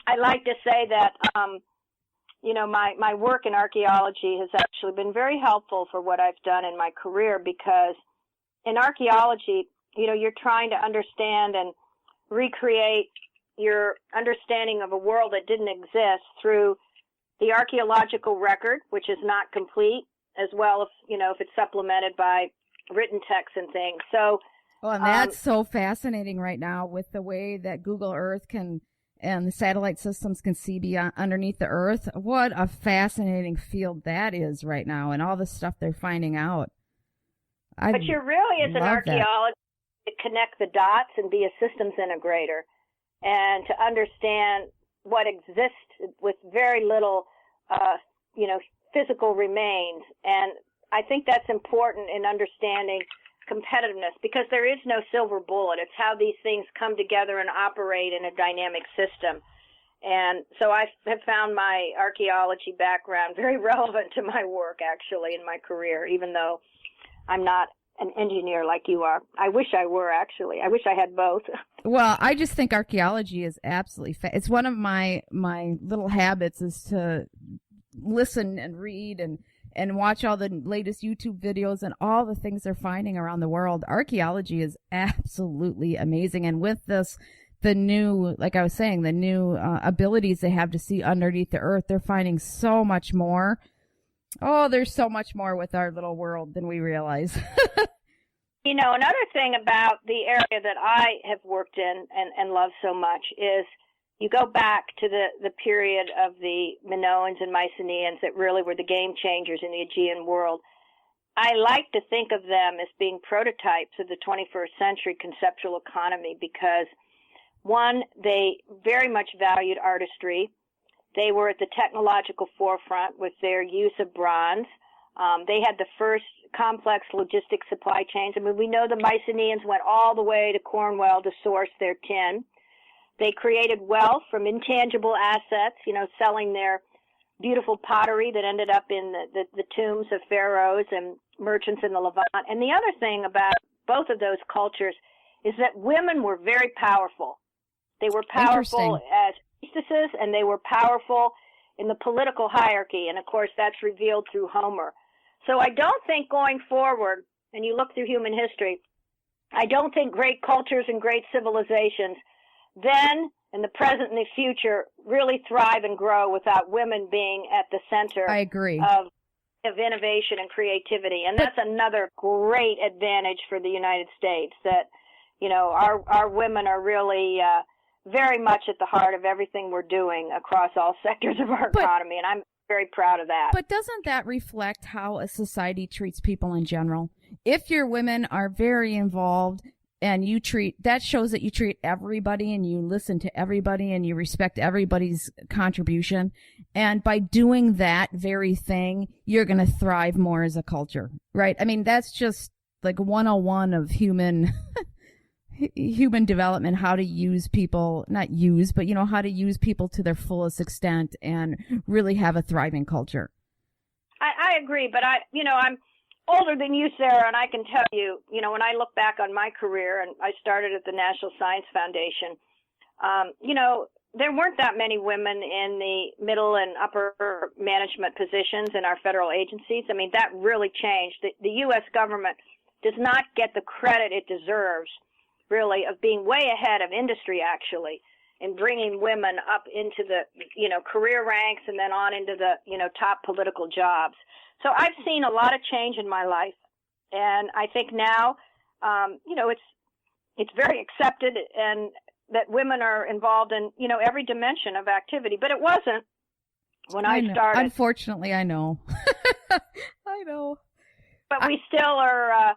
I like to say that, my work in archaeology has actually been very helpful for what I've done in my career, because in archaeology, you're trying to understand and recreate your understanding of a world that didn't exist through the archaeological record, which is not complete, as well if it's supplemented by written texts and things. So, well, and that's so fascinating right now with the way that Google Earth and the satellite systems can see beyond underneath the Earth. What a fascinating field that is right now, and all the stuff they're finding out. But you're really, as an archaeologist, to connect the dots and be a systems integrator, and to understand what exists with very little, physical remains. And I think that's important in understanding competitiveness, because there is no silver bullet. It's how these things come together and operate in a dynamic system. And so I have found my archaeology background very relevant to my work, actually, in my career, even though I'm not an engineer like you are. I wish I were, actually. I wish I had both. Well, I just think archaeology is absolutely it's one of my little habits is to listen and read and watch all the latest YouTube videos and all the things they're finding around the world. Archaeology is absolutely amazing. And with this, the new, like I was saying, the new abilities they have to see underneath the earth, they're finding so much more. Oh, there's so much more with our little world than we realize. You know, another thing about the area that I have worked in and love so much is you go back to the period of the Minoans and Mycenaeans that really were the game changers in the Aegean world. I like to think of them as being prototypes of the 21st century conceptual economy because, one, they very much valued artistry. They were at the technological forefront with their use of bronze. They had the first complex logistic supply chains. I mean, we know the Mycenaeans went all the way to Cornwall to source their tin. They created wealth from intangible assets, you know, selling their beautiful pottery that ended up in the tombs of pharaohs and merchants in the Levant. And the other thing about both of those cultures is that women were very powerful. They were powerful as priestesses, and they were powerful in the political hierarchy. And, of course, that's revealed through Homer. So I don't think going forward, and you look through human history, I don't think great cultures and great civilizations then, in the present and the future, really thrive and grow without women being at the center I agree. of innovation and creativity. And that's another great advantage for the United States, that, you know, our women are really very much at the heart of everything we're doing across all sectors of our economy, and I'm very proud of that. But doesn't that reflect how a society treats people in general? If your women are very involved and that shows that you treat everybody and you listen to everybody and you respect everybody's contribution. And by doing that very thing, you're going to thrive more as a culture, right? I mean, that's just like 101 of human development, how to use people, not use, but, you know, how to use people to their fullest extent and really have a thriving culture. I agree, but I'm older than you, Sarah, and I can tell you, you know, when I look back on my career, and I started at the National Science Foundation, you know, there weren't that many women in the middle and upper management positions in our federal agencies. I mean, that really changed. The U.S. government does not get the credit it deserves, really, of being way ahead of industry, actually, in bringing women up into the, you know, career ranks and then on into the, you know, top political jobs. So I've seen a lot of change in my life, and I think now, you know, it's very accepted and that women are involved in, you know, every dimension of activity. But it wasn't when I started. Unfortunately, I know. I know. But we still are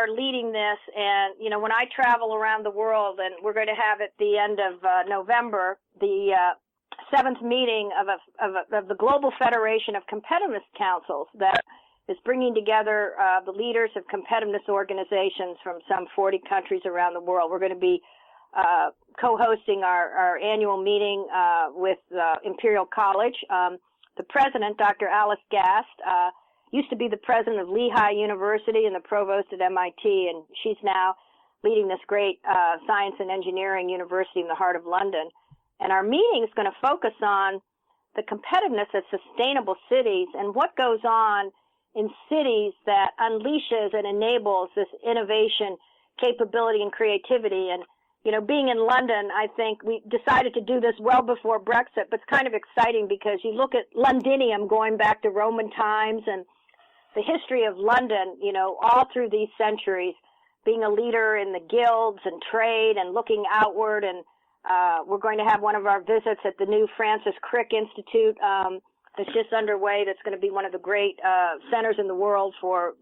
leading this, and, you know, when I travel around the world, and we're going to have at the end of November the seventh meeting of the Global Federation of Competitiveness Councils that is bringing together the leaders of competitiveness organizations from some 40 countries around the world. We're going to be co-hosting our annual meeting with Imperial College. The president, Dr. Alice Gast, used to be the president of Lehigh University and the provost at MIT, and she's now leading this great science and engineering university in the heart of London. And our meeting is going to focus on the competitiveness of sustainable cities and what goes on in cities that unleashes and enables this innovation, capability, and creativity. And, you know, being in London, I think we decided to do this well before Brexit, but it's kind of exciting because you look at Londinium going back to Roman times and the history of London, you know, all through these centuries, being a leader in the guilds and trade and looking outward. And we're going to have one of our visits at the new Francis Crick Institute that's just underway. That's going to be one of the great centers in the world for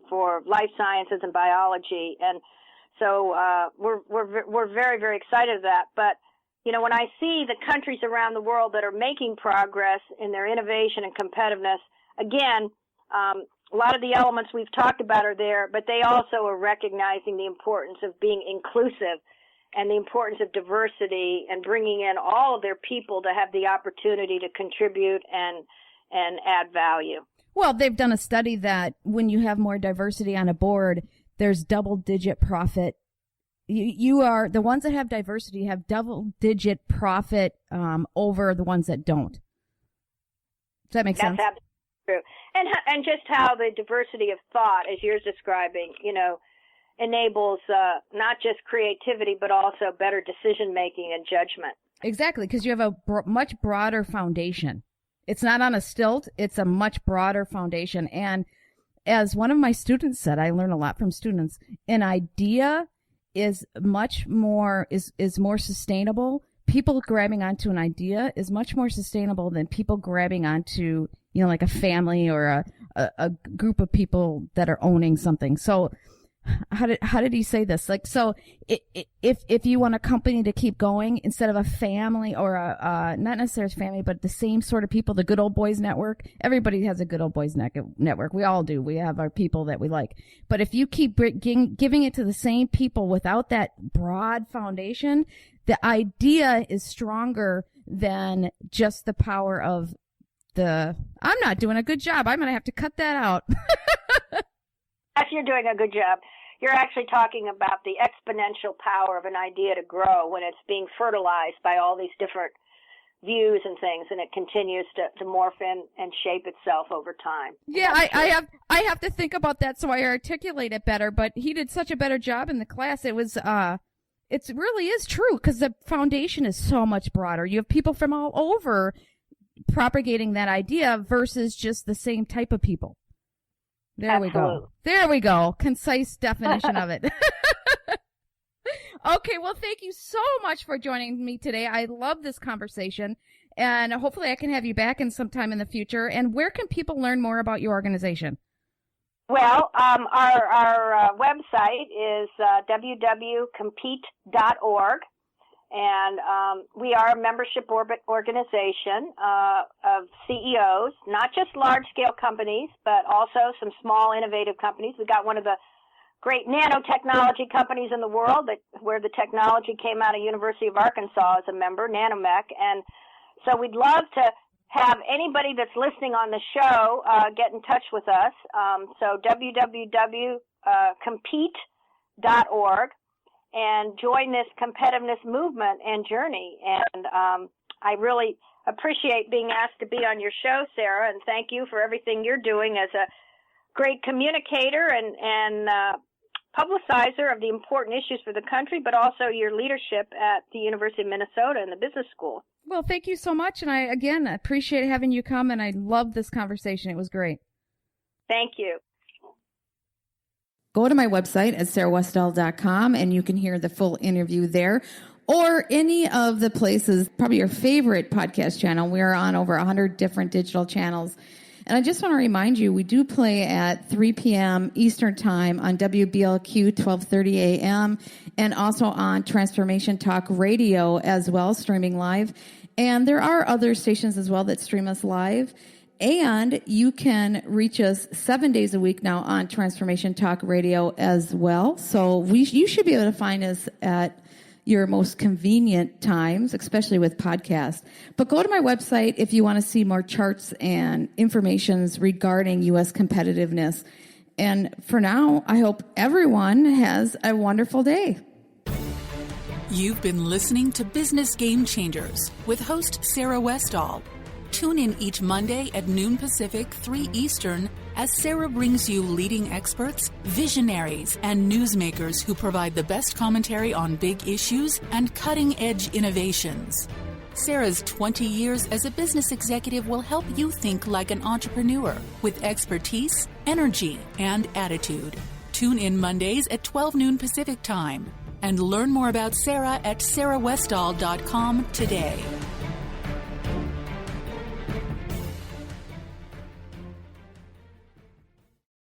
life sciences and biology. And so we're very, very excited of that. But, you know, when I see the countries around the world that are making progress in their innovation and competitiveness, again, a lot of the elements we've talked about are there, but they also are recognizing the importance of being inclusive and the importance of diversity and bringing in all of their people to have the opportunity to contribute and add value. Well, they've done a study that when you have more diversity on a board, there's double-digit profit. You are the ones that have diversity have double-digit profit over the ones that don't. Does that make sense? That's absolutely true. And just how the diversity of thought, as you're describing, enables not just creativity, but also better decision-making and judgment. Exactly, because you have a much broader foundation. It's not on a stilt. It's a much broader foundation. And as one of my students said, I learn a lot from students, an idea is much more, is more sustainable. People grabbing onto an idea is much more sustainable than people grabbing onto, like a family or a group of people that are owning something. So how did he say this? Like, so if you want a company to keep going, instead of a family or not necessarily a family, but the same sort of people, the good old boys network, everybody has a good old boys network. We all do. We have our people that we like. But if you keep giving it to the same people without that broad foundation, the idea is stronger than just the power of I'm not doing a good job. I'm going to have to cut that out. Yes, you're doing a good job. You're actually talking about the exponential power of an idea to grow when it's being fertilized by all these different views and things, and it continues to morph and shape itself over time. Yeah, I have to think about that so I articulate it better, but he did such a better job in the class. It was it really is true because the foundation is so much broader. You have people from all over propagating that idea versus just the same type of people. There we go. There we go. Concise definition of it. Okay, well, thank you so much for joining me today. I love this conversation, and hopefully I can have you back in sometime in the future. And where can people learn more about your organization? Well, our website is www.compete.org. And we are a membership organization of CEOs, not just large-scale companies, but also some small, innovative companies. We got one of the great nanotechnology companies in the world where the technology came out of University of Arkansas as a member, Nanomech. And so we'd love to have anybody that's listening on the show get in touch with us. So www.compete.org. And join this competitiveness movement and journey. And I really appreciate being asked to be on your show, Sarah, and thank you for everything you're doing as a great communicator and publicizer of the important issues for the country, but also your leadership at the University of Minnesota and the Business School. Well, thank you so much. And I, again, appreciate having you come, and I love this conversation. It was great. Thank you. Go to my website at sarahwestall.com and you can hear the full interview there, or any of the places, probably your favorite podcast channel. We are on over 100 different digital channels. And I just want to remind you, we do play at 3 p.m. Eastern Time on WBLQ 1230 a.m. and also on Transformation Talk Radio as well, streaming live. And there are other stations as well that stream us live. And you can reach us 7 days a week now on Transformation Talk Radio as well. So you should be able to find us at your most convenient times, especially with podcasts. But go to my website if you want to see more charts and informations regarding U.S. competitiveness. And for now, I hope everyone has a wonderful day. You've been listening to Business Game Changers with host Sarah Westall. Tune in each Monday at noon Pacific, 3 Eastern, as Sarah brings you leading experts, visionaries, and newsmakers who provide the best commentary on big issues and cutting-edge innovations. Sarah's 20 years as a business executive will help you think like an entrepreneur with expertise, energy, and attitude. Tune in Mondays at 12 noon Pacific Time and learn more about Sarah at sarahwestall.com today.